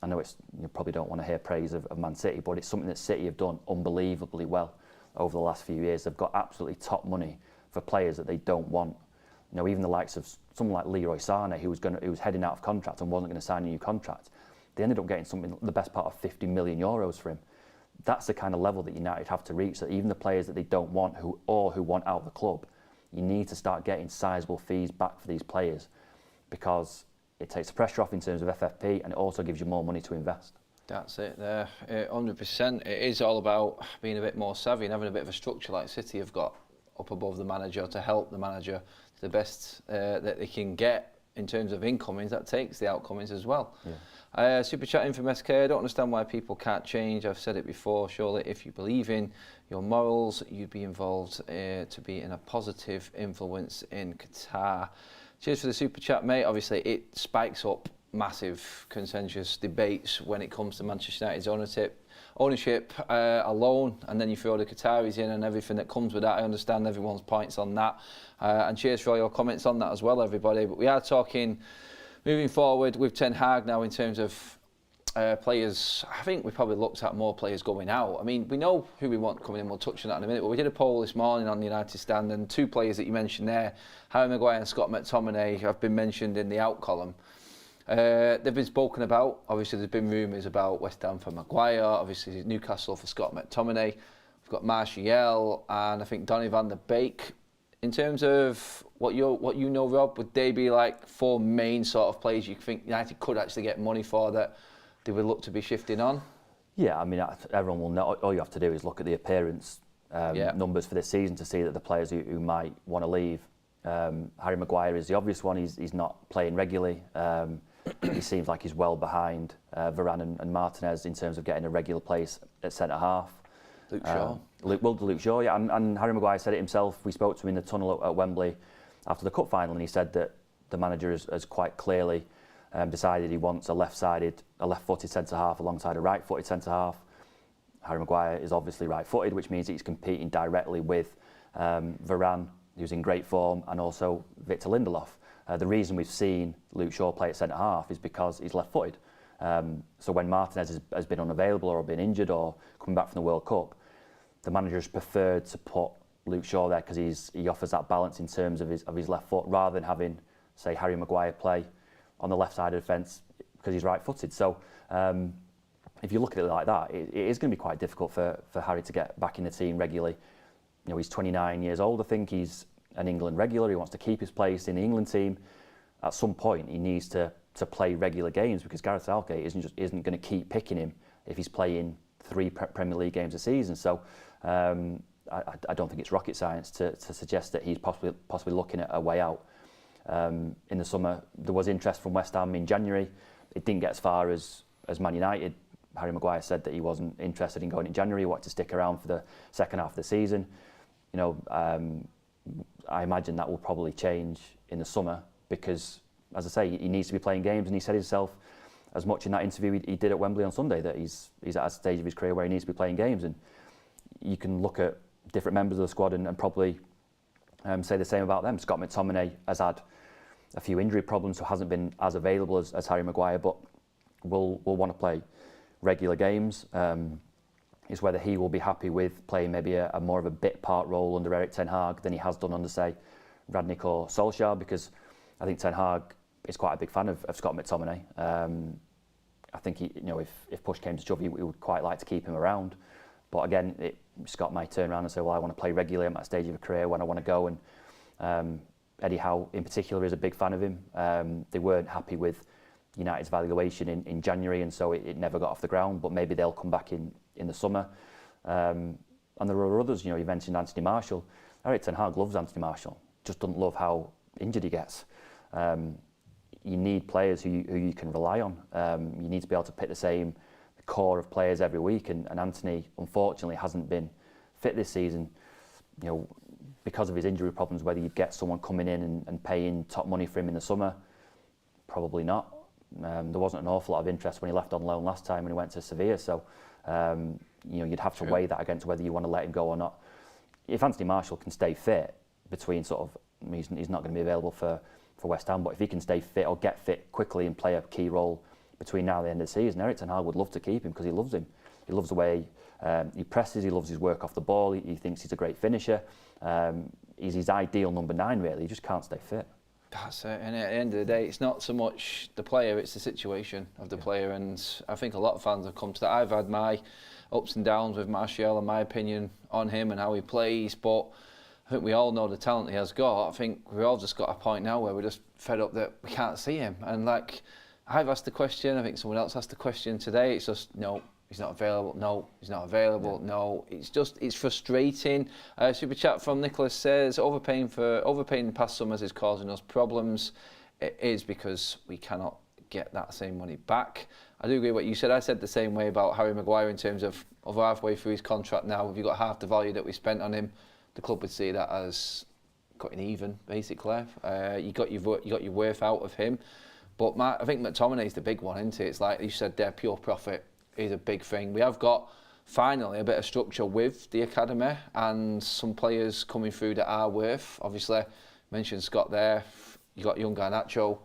I know you probably don't want to hear praise of Man City, but it's something that City have done unbelievably well over the last few years. They've got absolutely top money for players that they don't want. Even the likes of someone like Leroy Sané, who was heading out of contract and wasn't going to sign a new contract. They ended up getting the best part of 50 million euros for him. That's the kind of level that United have to reach, that even the players that they don't want who want out of the club, you need to start getting sizable fees back for these players, because it takes the pressure off in terms of FFP, and it also gives you more money to invest. That's it there, 100%. It is all about being a bit more savvy and having a bit of a structure like City have got up above the manager to help the manager to the best that they can get in terms of incomings. That takes the outgoings as well. Yeah. Super chat in from SK. I don't understand why people can't change. I've said it before. Surely if you believe in your morals, you'd be involved to be in a positive influence in Qatar. Cheers for the super chat, mate. Obviously, it spikes up massive contentious debates when it comes to Manchester United's ownership alone, and then you throw the Qataris in and everything that comes with that. I understand everyone's points on that, and cheers for all your comments on that as well, everybody. But we are talking moving forward with Ten Hag now in terms of players. I think we probably looked at more players going out. I mean, we know who we want coming in. We'll touch on that in a minute. But we did a poll this morning on the United stand, and two players that you mentioned there, Harry Maguire and Scott McTominay, have been mentioned in the out column. They've been spoken about. Obviously, there's been rumours about West Ham for Maguire. Obviously, Newcastle for Scott McTominay. We've got Martial and I think Donny van der Beek. In terms of what you know, Rob, would they be like four main sort of players you think United could actually get money for that they would look to be shifting on? Yeah, I mean, everyone will know. All you have to do is look at the appearance numbers for this season to see that the players who might want to leave. Harry Maguire is the obvious one. He's not playing regularly. He seems like he's well behind Varane and Martinez in terms of getting a regular place at centre half. Luke Shaw. Luke Shaw, yeah, and Harry Maguire said it himself. We spoke to him in the tunnel at Wembley after the cup final, and he said that the manager has quite clearly decided he wants a left-footed centre-half alongside a right-footed centre-half. Harry Maguire is obviously right-footed, which means he's competing directly with Varane, who's in great form, and also Victor Lindelof. The reason we've seen Luke Shaw play at centre-half is because he's left-footed. So when Martinez has been unavailable or been injured or coming back from the World Cup, the manager has preferred to put Luke Shaw there because he offers that balance in terms of his left foot, rather than having, say, Harry Maguire play on the left side of the fence because he's right-footed. So if you look at it like that, it is going to be quite difficult for Harry to get back in the team regularly. You know, he's 29 years old. I think he's an England regular. He wants to keep his place in the England team. At some point, he needs to play regular games, because Gareth Southgate isn't going to keep picking him if he's playing 3 Premier League games a season. So I don't think it's rocket science to suggest that he's possibly looking at a way out. In the summer, there was interest from West Ham in January. It didn't get as far as Man United. Harry Maguire said that he wasn't interested in going in January. He wanted to stick around for the second half of the season. You know, I imagine that will probably change in the summer, because, as I say, he needs to be playing games, and he said himself as much in that interview he did at Wembley on Sunday, that he's at a stage of his career where he needs to be playing games. And you can look at different members of the squad and probably say the same about them. Scott McTominay has had a few injury problems, so hasn't been as available as Harry Maguire, but will want to play regular games. Is whether he will be happy with playing maybe a more of a bit part role under Erik ten Hag than he has done under, say, Radnick or Solskjaer, because I think Ten Hag is quite a big fan of Scott McTominay. I think if push came to shove, he would quite like to keep him around. But again, Scott might turn around and say, well, I want to play regularly. I'm at a stage of a career when I want to go. And Eddie Howe in particular is a big fan of him. They weren't happy with United's valuation in January, and so it never got off the ground. But maybe they'll come back in the summer. And there are others. You mentioned Anthony Martial. Erik ten Hag loves Anthony Martial, just doesn't love how injured he gets. You need players who you can rely on. You need to be able to pick the same core of players every week, and Anthony unfortunately hasn't been fit this season. Because of his injury problems, whether you'd get someone coming in and paying top money for him in the summer, probably not. There wasn't an awful lot of interest when he left on loan last time when he went to Sevilla, so you'd have to weigh that against whether you want to let him go or not. If Anthony Martial can stay fit between he's not going to be available for West Ham, but if he can stay fit or get fit quickly and play a key role between now and the end of the season, Erik ten Hag would love to keep him, because he loves him. He loves the way he presses, he loves his work off the ball, he thinks he's a great finisher. He's his ideal number 9, really. He just can't stay fit. That's it, and at the end of the day, it's not so much the player, it's the situation of the player, and I think a lot of fans have come to that. I've had my ups and downs with Martial and my opinion on him and how he plays, but I think we all know the talent he has got. I think we've all just got a point now where we're just fed up that we can't see him. And I've asked the question, I think someone else asked the question today, it's just, no, he's not available, no, he's not available, no. It's frustrating. Super chat from Nicholas says, overpaying in past summers is causing us problems. It is, because we cannot get that same money back. I do agree with what you said. I said the same way about Harry Maguire in terms of halfway through his contract now. If you got half the value that we spent on him, the club would see that as cutting even, basically. You got your worth out of him. But I think McTominay's the big one, isn't it? It's like you said there, pure profit is a big thing. We have got finally a bit of structure with the academy and some players coming through that are worth. Obviously, mentioned Scott there. You got young Garnacho.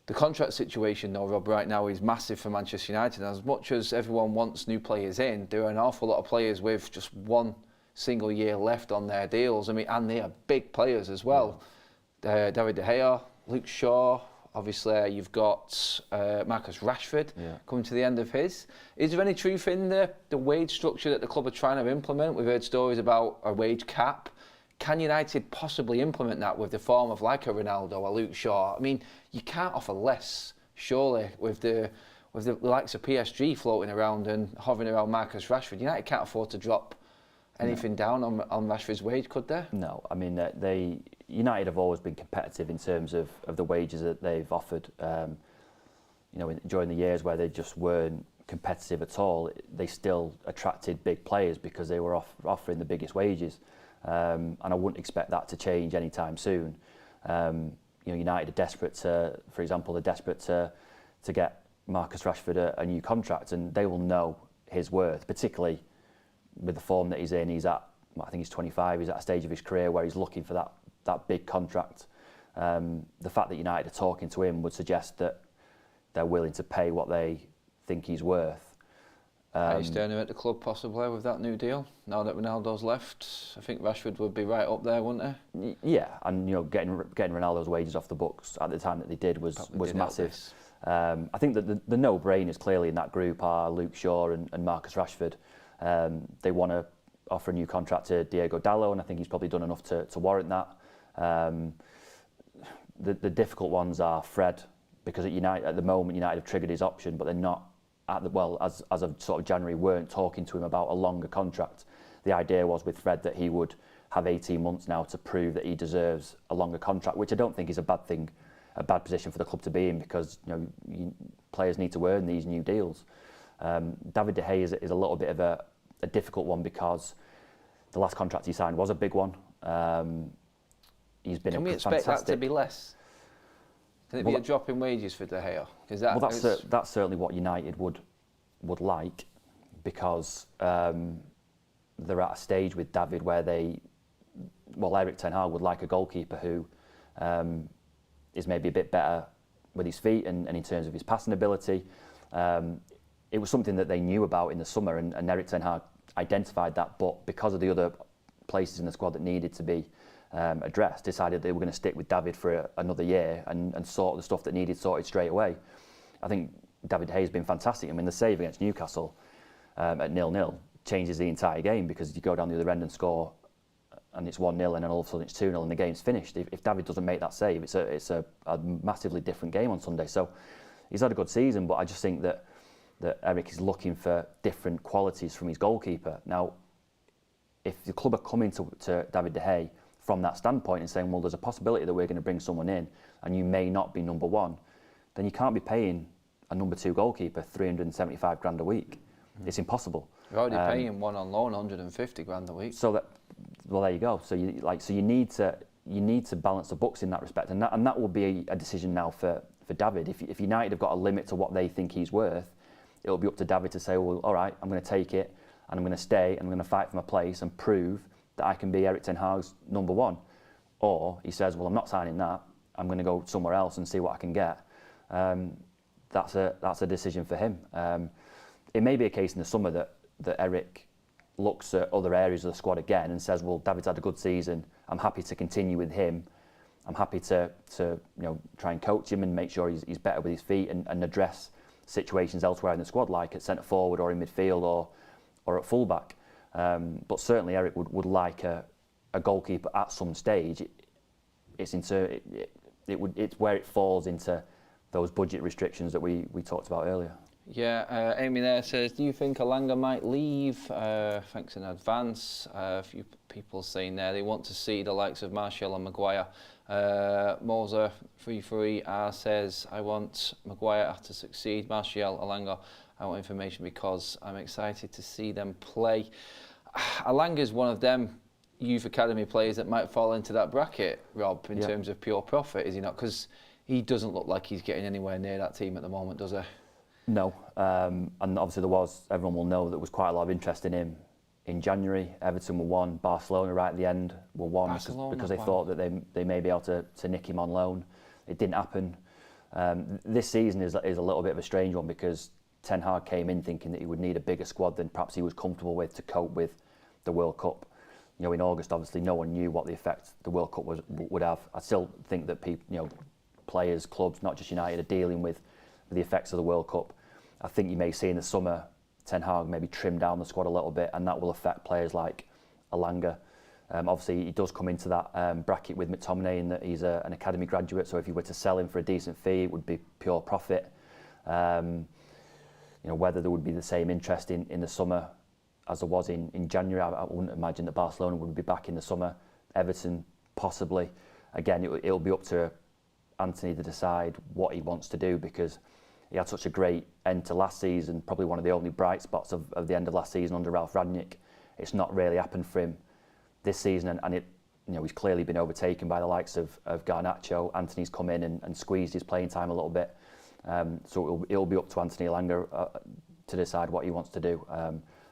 The contract situation, though, Rob, right now is massive for Manchester United. And as much as everyone wants new players in, there are an awful lot of players with just one single year left on their deals. I mean, and they are big players as well. David De Gea, Luke Shaw. Obviously, you've got Marcus Rashford coming to the end of his. Is there any truth in the wage structure that the club are trying to implement? We've heard stories about a wage cap. Can United possibly implement that with the form of like a Ronaldo or Luke Shaw? I mean, you can't offer less, surely, with the likes of PSG floating around and hovering around Marcus Rashford. United can't afford to drop anything down on Rashford's wage, could they? No, I mean, United have always been competitive in terms of the wages that they've offered. During the years where they just weren't competitive at all, they still attracted big players because they were offering the biggest wages. And I wouldn't expect that to change anytime soon. United are desperate to, for example, they're desperate to get Marcus Rashford a new contract, and they will know his worth, particularly with the form that he's in. I think he's 25, he's at a stage of his career where he's looking for that big contract. The fact that United are talking to him would suggest that they're willing to pay what they think he's worth. He's staying at the club possibly with that new deal. Now that Ronaldo's left, I think Rashford would be right up there, wouldn't he? Yeah, and getting Ronaldo's wages off the books at the time that they did was massive. I think that the no-brainers clearly in that group are Luke Shaw and Marcus Rashford. They want to offer a new contract to Diego Dallo, and I think he's probably done enough to warrant that. The difficult ones are Fred, because at the moment United have triggered his option, but they're not as of sort of January weren't talking to him about a longer contract. The idea was with Fred that he would have 18 months now to prove that he deserves a longer contract, which I don't think is a bad thing, a bad position for the club to be in, because players need to earn these new deals. David De Gea is a little bit of a difficult one because the last contract he signed was a big one. He's been Can we expect fantastic. that to be less? Can it be a drop in wages for De Gea? That's certainly what United would like, because they're at a stage with David where Erik ten Hag would like a goalkeeper who is maybe a bit better with his feet and in terms of his passing ability. It was something that they knew about in the summer, and Erik ten Hag identified that, but because of the other places in the squad that needed to be addressed, decided they were going to stick with David for another year and sort the stuff that needed sorted straight away. I think David De Gea has been fantastic. I mean, the save against Newcastle at 0-0 changes the entire game, because you go down the other end and score and it's 1-0 and then all of a sudden it's 2-0 and the game's finished. If David doesn't make that save, it's a massively different game on Sunday. So he's had a good season, but I just think that Erik is looking for different qualities from his goalkeeper. Now, if the club are coming to David De Gea from that standpoint and saying, well, there's a possibility that we're going to bring someone in and you may not be number one, then you can't be paying a number two goalkeeper 375 grand a week. It's impossible. You're already paying one on loan 150 grand a week. So there you go. So you need to balance the books in that respect, and that will be a decision now for David. If United have got a limit to what they think he's worth, it'll be up to David to say, well, all right, I'm going to take it and I'm going to stay and I'm going to fight for my place and prove that I can be Erik ten Hag's number one. Or he says, well, I'm not signing that. I'm going to go somewhere else and see what I can get. That's a decision for him. It may be a case in the summer that Erik looks at other areas of the squad again and says, well, David's had a good season. I'm happy to continue with him. I'm happy to try and coach him and make sure he's better with his feet and address situations elsewhere in the squad, like at centre forward or in midfield or at fullback. But certainly Erik would like a goalkeeper at some stage. It's where it falls into those budget restrictions that we talked about earlier. Yeah, Amy there says, do you think Alanga might leave? Thanks in advance. A few people saying there they want to see the likes of Martial and Maguire. Moser 334 says, I want Maguire to succeed. Martial, Alanga, I want information because I'm excited to see them play. Alanga's one of them youth academy players that might fall into that bracket, Rob, in terms of pure profit, is he not? Because he doesn't look like he's getting anywhere near that team at the moment, does he? No, and obviously everyone will know that there was quite a lot of interest in him in January. Everton were one, Barcelona right at the end were one because they thought that they may be able to nick him on loan. It didn't happen. This season is a little bit of a strange one because Ten Hag came in thinking that he would need a bigger squad than perhaps he was comfortable with to cope with the World Cup. In August, obviously, no one knew what the effect the World Cup would have. I still think that players, clubs, not just United, are dealing with the effects of the World Cup. I think you may see in the summer Ten Hag maybe trim down the squad a little bit, and that will affect players like Alanga. Obviously, he does come into that bracket with McTominay in that he's an academy graduate, so if you were to sell him for a decent fee, it would be pure profit. Whether there would be the same interest in the summer as there was in January, I wouldn't imagine that Barcelona would be back in the summer. Everton, possibly. Again, it'll be up to Anthony to decide what he wants to do, because he had such a great end to last season, probably one of the only bright spots of the end of last season under Ralph Rangnick. It's not really happened for him this season, and he's clearly been overtaken by the likes of Garnacho. Anthony's come in and squeezed his playing time a little bit. So it'll be up to Anthony Elanga to decide what he wants to do.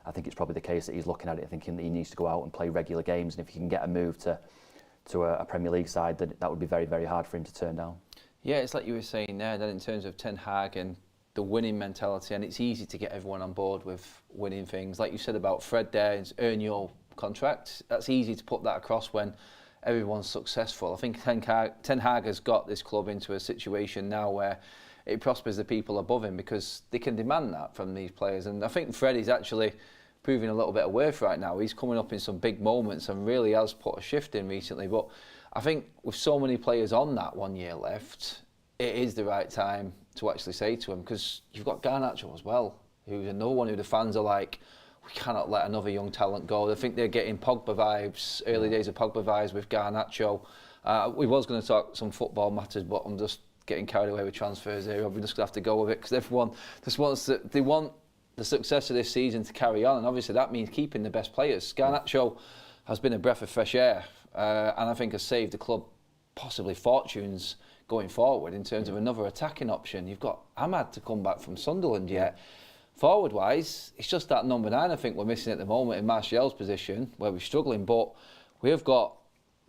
I think it's probably the case that he's looking at it thinking that he needs to go out and play regular games, and if he can get a move to a Premier League side, then that would be very, very hard for him to turn down. Yeah, it's like you were saying there, that in terms of Ten Hag and the winning mentality, and it's easy to get everyone on board with winning things. Like you said about Fred there, earn your contract. That's easy to put that across when everyone's successful. I think Ten Hag has got this club into a situation now where it prospers the people above him because they can demand that from these players. And I think Fred is actually proving a little bit of worth right now. He's coming up in some big moments and really has put a shift in recently. But I think with so many players on that 1 year left, it is the right time to actually say to him, because you've got Garnacho as well, who's another one who the fans are like, we cannot let another young talent go. I think they're getting Pogba vibes, early days of Pogba vibes with Garnacho. We was going to talk some football matters, but I'm just getting carried away with transfers here. We're just going to have to go with it because everyone just wants to, they want the success of this season to carry on, and obviously that means keeping the best players. Garnacho has been a breath of fresh air, and I think has saved the club possibly fortunes going forward in terms of another attacking option. You've got Ahmad to come back from Sunderland yet. Forward-wise, it's just that number 9 I think we're missing at the moment in Martial's position, where we're struggling, but we have got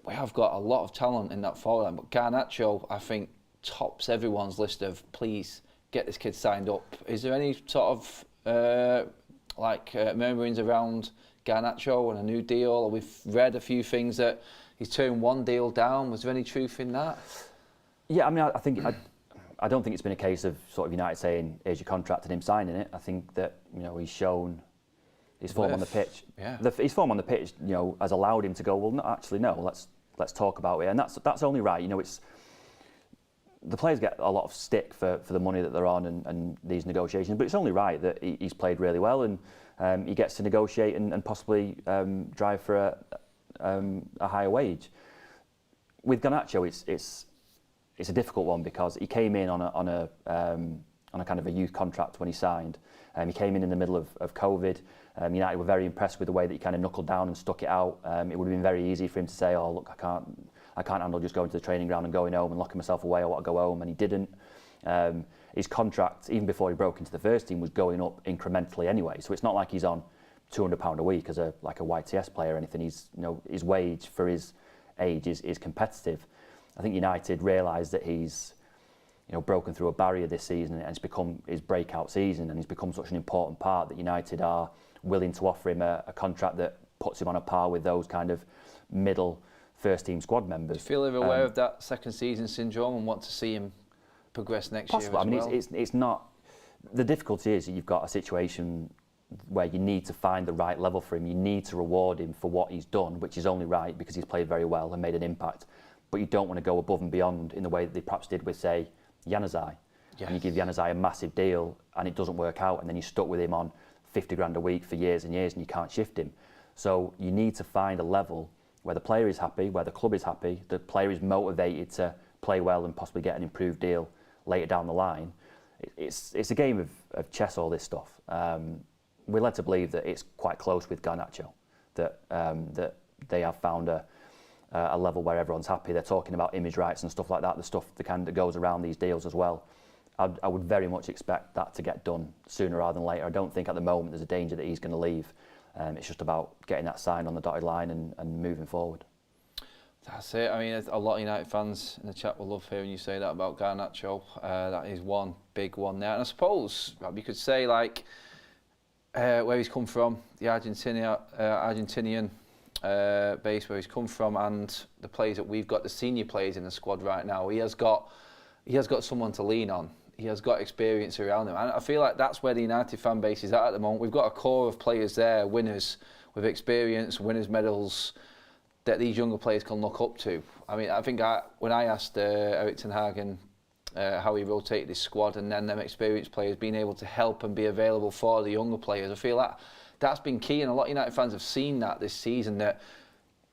a lot of talent in that forward line. But Garnacho, I think, tops everyone's list of please get this kid signed up. Is there any sort of murmurings around Garnacho and a new deal? We've read a few things that he's turned one deal down. Was there any truth in that? Yeah, I mean, I don't think it's been a case of sort of United saying, here's your contract and him signing it. I think that, he's shown his form on the pitch. Yeah. His form on the pitch, has allowed him to go, well, no, let's talk about it. And that's only right. It's the players get a lot of stick for the money that they're on and these negotiations, but it's only right that he's played really well and he gets to negotiate and possibly drive for a higher wage. With Garnacho, it's a difficult one because he came in on a kind of a youth contract when he signed. He came in the middle of COVID. United were very impressed with the way that he kind of knuckled down and stuck it out. It would have been very easy for him to say, oh, look, I can't handle just going to the training ground and going home and locking myself away. I want to go home, and he didn't. His contract, even before he broke into the first team, was going up incrementally anyway. So it's not like he's on £200 a week as a YTS player or anything. His wage for his age is competitive. I think United realised that he's broken through a barrier this season, and it's become his breakout season, and he's become such an important part that United are willing to offer him a contract that puts him on a par with those kind of middle first team squad members. Do you feel they're aware of that second season syndrome and want to see him progress next year as well? I mean, it's not. The difficulty is that you've got a situation where you need to find the right level for him. You need to reward him for what he's done, which is only right because he's played very well and made an impact. But you don't want to go above and beyond in the way that they perhaps did with, say, Januzaj. Yes. And you give Januzaj a massive deal and it doesn't work out, and then you're stuck with him on 50 grand a week for years and years and you can't shift him. So you need to find a level where the player is happy, where the club is happy, the player is motivated to play well and possibly get an improved deal later down the line. It's a game of chess, all this stuff. We're led to believe that it's quite close with Garnacho, that they have found a level where everyone's happy. They're talking about image rights and stuff like that, the stuff that goes around these deals as well. I would very much expect that to get done sooner rather than later. I don't think at the moment there's a danger that he's going to leave. It's just about getting that sign on the dotted line and moving forward. That's it. I mean, a lot of United fans in the chat will love hearing you say that about Garnacho. That is one big one there. And I suppose, Rob, you could say where he's come from, the Argentinian base where he's come from, and the players that we've got, the senior players in the squad right now. He has got someone to lean on. He has got experience around him, and I feel like that's where the United fan base is at the moment. We've got a core of players there, winners with experience, winners' medals, that these younger players can look up to. I mean, I think when I asked Erik ten Hag how he rotated his squad, and then them experienced players being able to help and be available for the younger players, I feel like that's been key, and a lot of United fans have seen that this season, that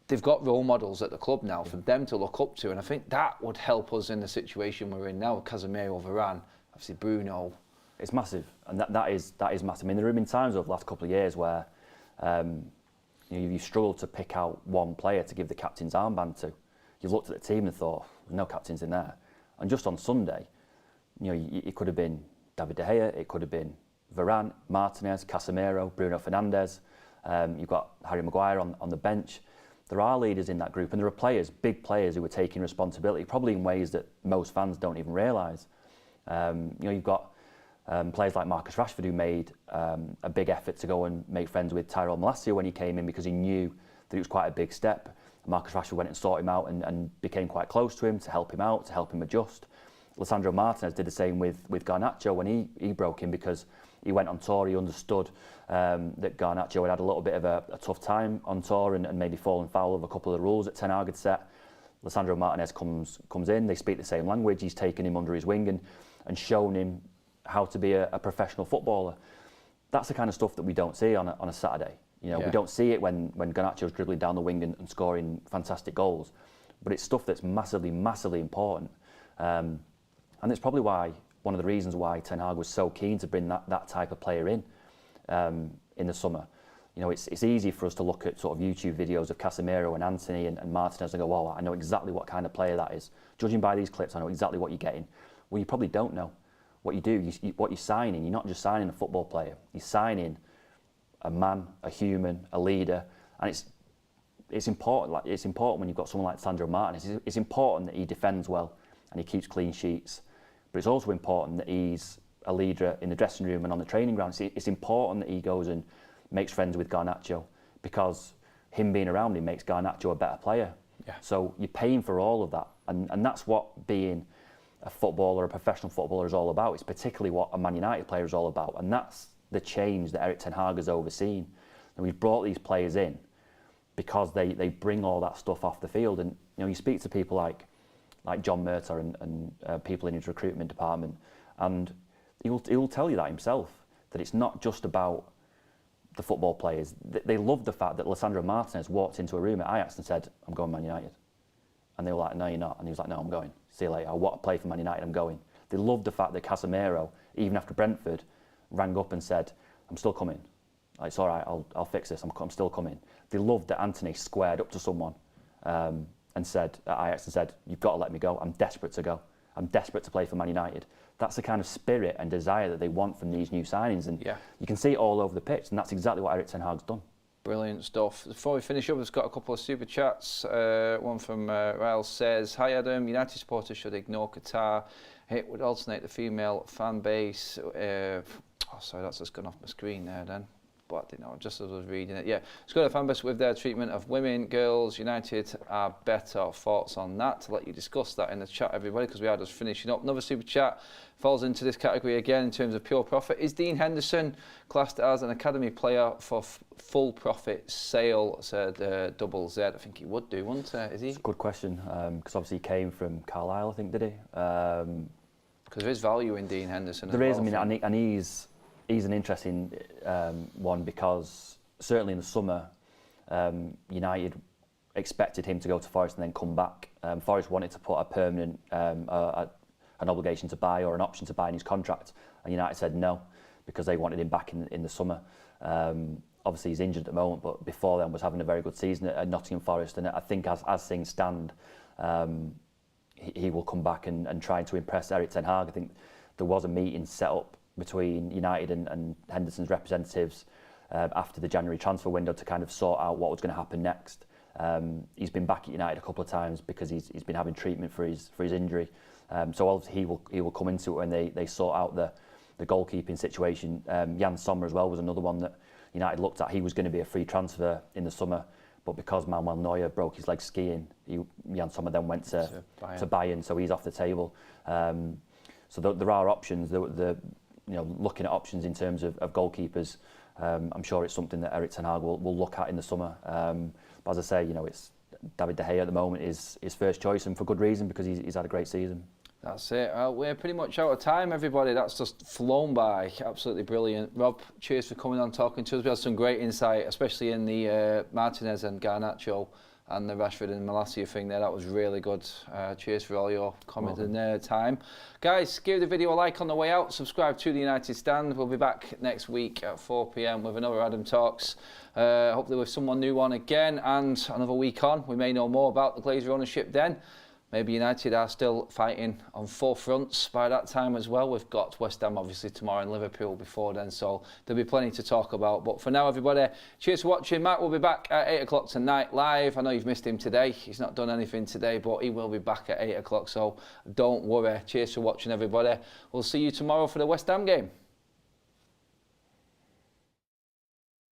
they've got role models at the club now for them to look up to, and I think that would help us in the situation we're in now with Casemiro, Varane, obviously Bruno, it's massive, and that is massive. I mean, there have been times over the last couple of years where you struggled to pick out one player to give the captain's armband to. You looked at the team and thought, no captains in there. And just on Sunday, it could have been David De Gea, it could have been Varane, Martinez, Casemiro, Bruno Fernandes. You've got Harry Maguire on the bench. There are leaders in that group, and there are players, big players, who are taking responsibility, probably in ways that most fans don't even realise. You've got players like Marcus Rashford, who made a big effort to go and make friends with Tyrell Malacia when he came in, because he knew that it was quite a big step. Marcus Rashford went and sought him out and became quite close to him to help him out, to help him adjust. Lisandro Martinez did the same with Garnacho when he broke in, because he went on tour. He understood that Garnacho had a little bit of a tough time on tour and maybe fallen foul of a couple of the rules that Ten Hag had set. Lisandro Martinez comes in, they speak the same language, he's taken him under his wing and shown him how to be a professional footballer. That's the kind of stuff that we don't see on a Saturday. We don't see it when Garnacho's dribbling down the wing and scoring fantastic goals, but it's stuff that's massively, massively important. And it's probably one of the reasons why Ten Hag was so keen to bring that type of player in the summer. It's easy for us to look at sort of YouTube videos of Casemiro and Antony and Martinez and go, wow, I know exactly what kind of player that is. Judging by these clips, I know exactly what you're getting. Well, you probably don't know what you do. What you're signing, you're not just signing a football player. You're signing a man, a human, a leader, and it's important. It's important when you've got someone like Sandro Martinez. It's important that he defends well and he keeps clean sheets. But it's also important that he's a leader in the dressing room and on the training ground. It's important that he goes and makes friends with Garnacho, because him being around him makes Garnacho a better player. Yeah. So you're paying for all of that, and that's what being a footballer, a professional footballer, is all about. It's particularly what a Man United player is all about, and that's the change that Erik Ten Hag has overseen. And we've brought these players in because they bring all that stuff off the field. And you speak to people like John Murtagh and people in his recruitment department, and he'll tell you that himself, that it's not just about the football players. They love the fact that Lisandro Martinez walked into a room at Ajax and said, I'm going Man United. And they were like, no, you're not. And he was like, no, I'm going. See you later. I want to play for Man United, I'm going. They loved the fact that Casemiro, even after Brentford, rang up and said, I'm still coming. It's all right, I'll fix this, I'm still coming. They loved that Antony squared up to someone and said, at Ajax, and said, you've got to let me go. I'm desperate to go. I'm desperate to play for Man United. That's the kind of spirit and desire that they want from these new signings. And you can see it all over the pitch, and that's exactly what Erik Ten Hag's done. Brilliant stuff. Before we finish up, we've got a couple of super chats. One from Ryle says, hi Adam, United supporters should ignore Qatar. It would alternate the female fan base. Sorry, that's just gone off my screen there then. But I didn't know, just as I was reading it. Yeah, it's got a fan base with their treatment of women, girls. United are better. Thoughts on that? To let you discuss that in the chat, everybody, because we are just finishing up. Another super chat falls into this category again in terms of pure profit. Is Dean Henderson classed as an academy player for full profit sale? Said Double Z. I think he would do, wouldn't he? Is he? It's a good question, because obviously he came from Carlisle, I think, did he? Because there is value in Dean Henderson. There is, well, I mean, and he's an interesting one, because certainly in the summer, United expected him to go to Forest and then come back. Forest wanted to put a permanent, an obligation to buy or an option to buy in his contract, and United said no, because they wanted him back in the summer. Obviously he's injured at the moment, but before then was having a very good season at Nottingham Forest, and I think as things stand, he will come back and try to impress Erik Ten Hag. I think there was a meeting set up between United and Henderson's representatives after the January transfer window to kind of sort out what was going to happen next. He's been back at United a couple of times because he's been having treatment for his injury. So obviously he will come into it when they sort out the goalkeeping situation. Jan Sommer as well was another one that United looked at. He was going to be a free transfer in the summer, but because Manuel Neuer broke his leg skiing, Jan Sommer then went to Bayern, so he's off the table. So there are options. Looking at options in terms of goalkeepers, I'm sure it's something that Erik Ten Hag will look at in the summer. But as I say, it's David De Gea at the moment is his first choice, and for good reason, because he's had a great season. That's it. We're pretty much out of time, everybody. That's just flown by. Absolutely brilliant. Rob, cheers for coming on, talking to us. We had some great insight, especially in the Martinez and Garnacho and the Rashford and Malacia thing there. That was really good. Cheers for all your comments in their time. Guys, give the video a like on the way out. Subscribe to the United Stand. We'll be back next week at 4 p.m. with another Adam Talks. Hopefully with someone new on again, and another week on. We may know more about the Glazer ownership then. Maybe United are still fighting on 4 fronts by that time as well. We've got West Ham obviously tomorrow and Liverpool before then, so there'll be plenty to talk about. But for now, everybody, cheers for watching. Matt will be back at 8 o'clock tonight live. I know you've missed him today. He's not done anything today, but he will be back at 8 o'clock, so don't worry. Cheers for watching, everybody. We'll see you tomorrow for the West Ham game.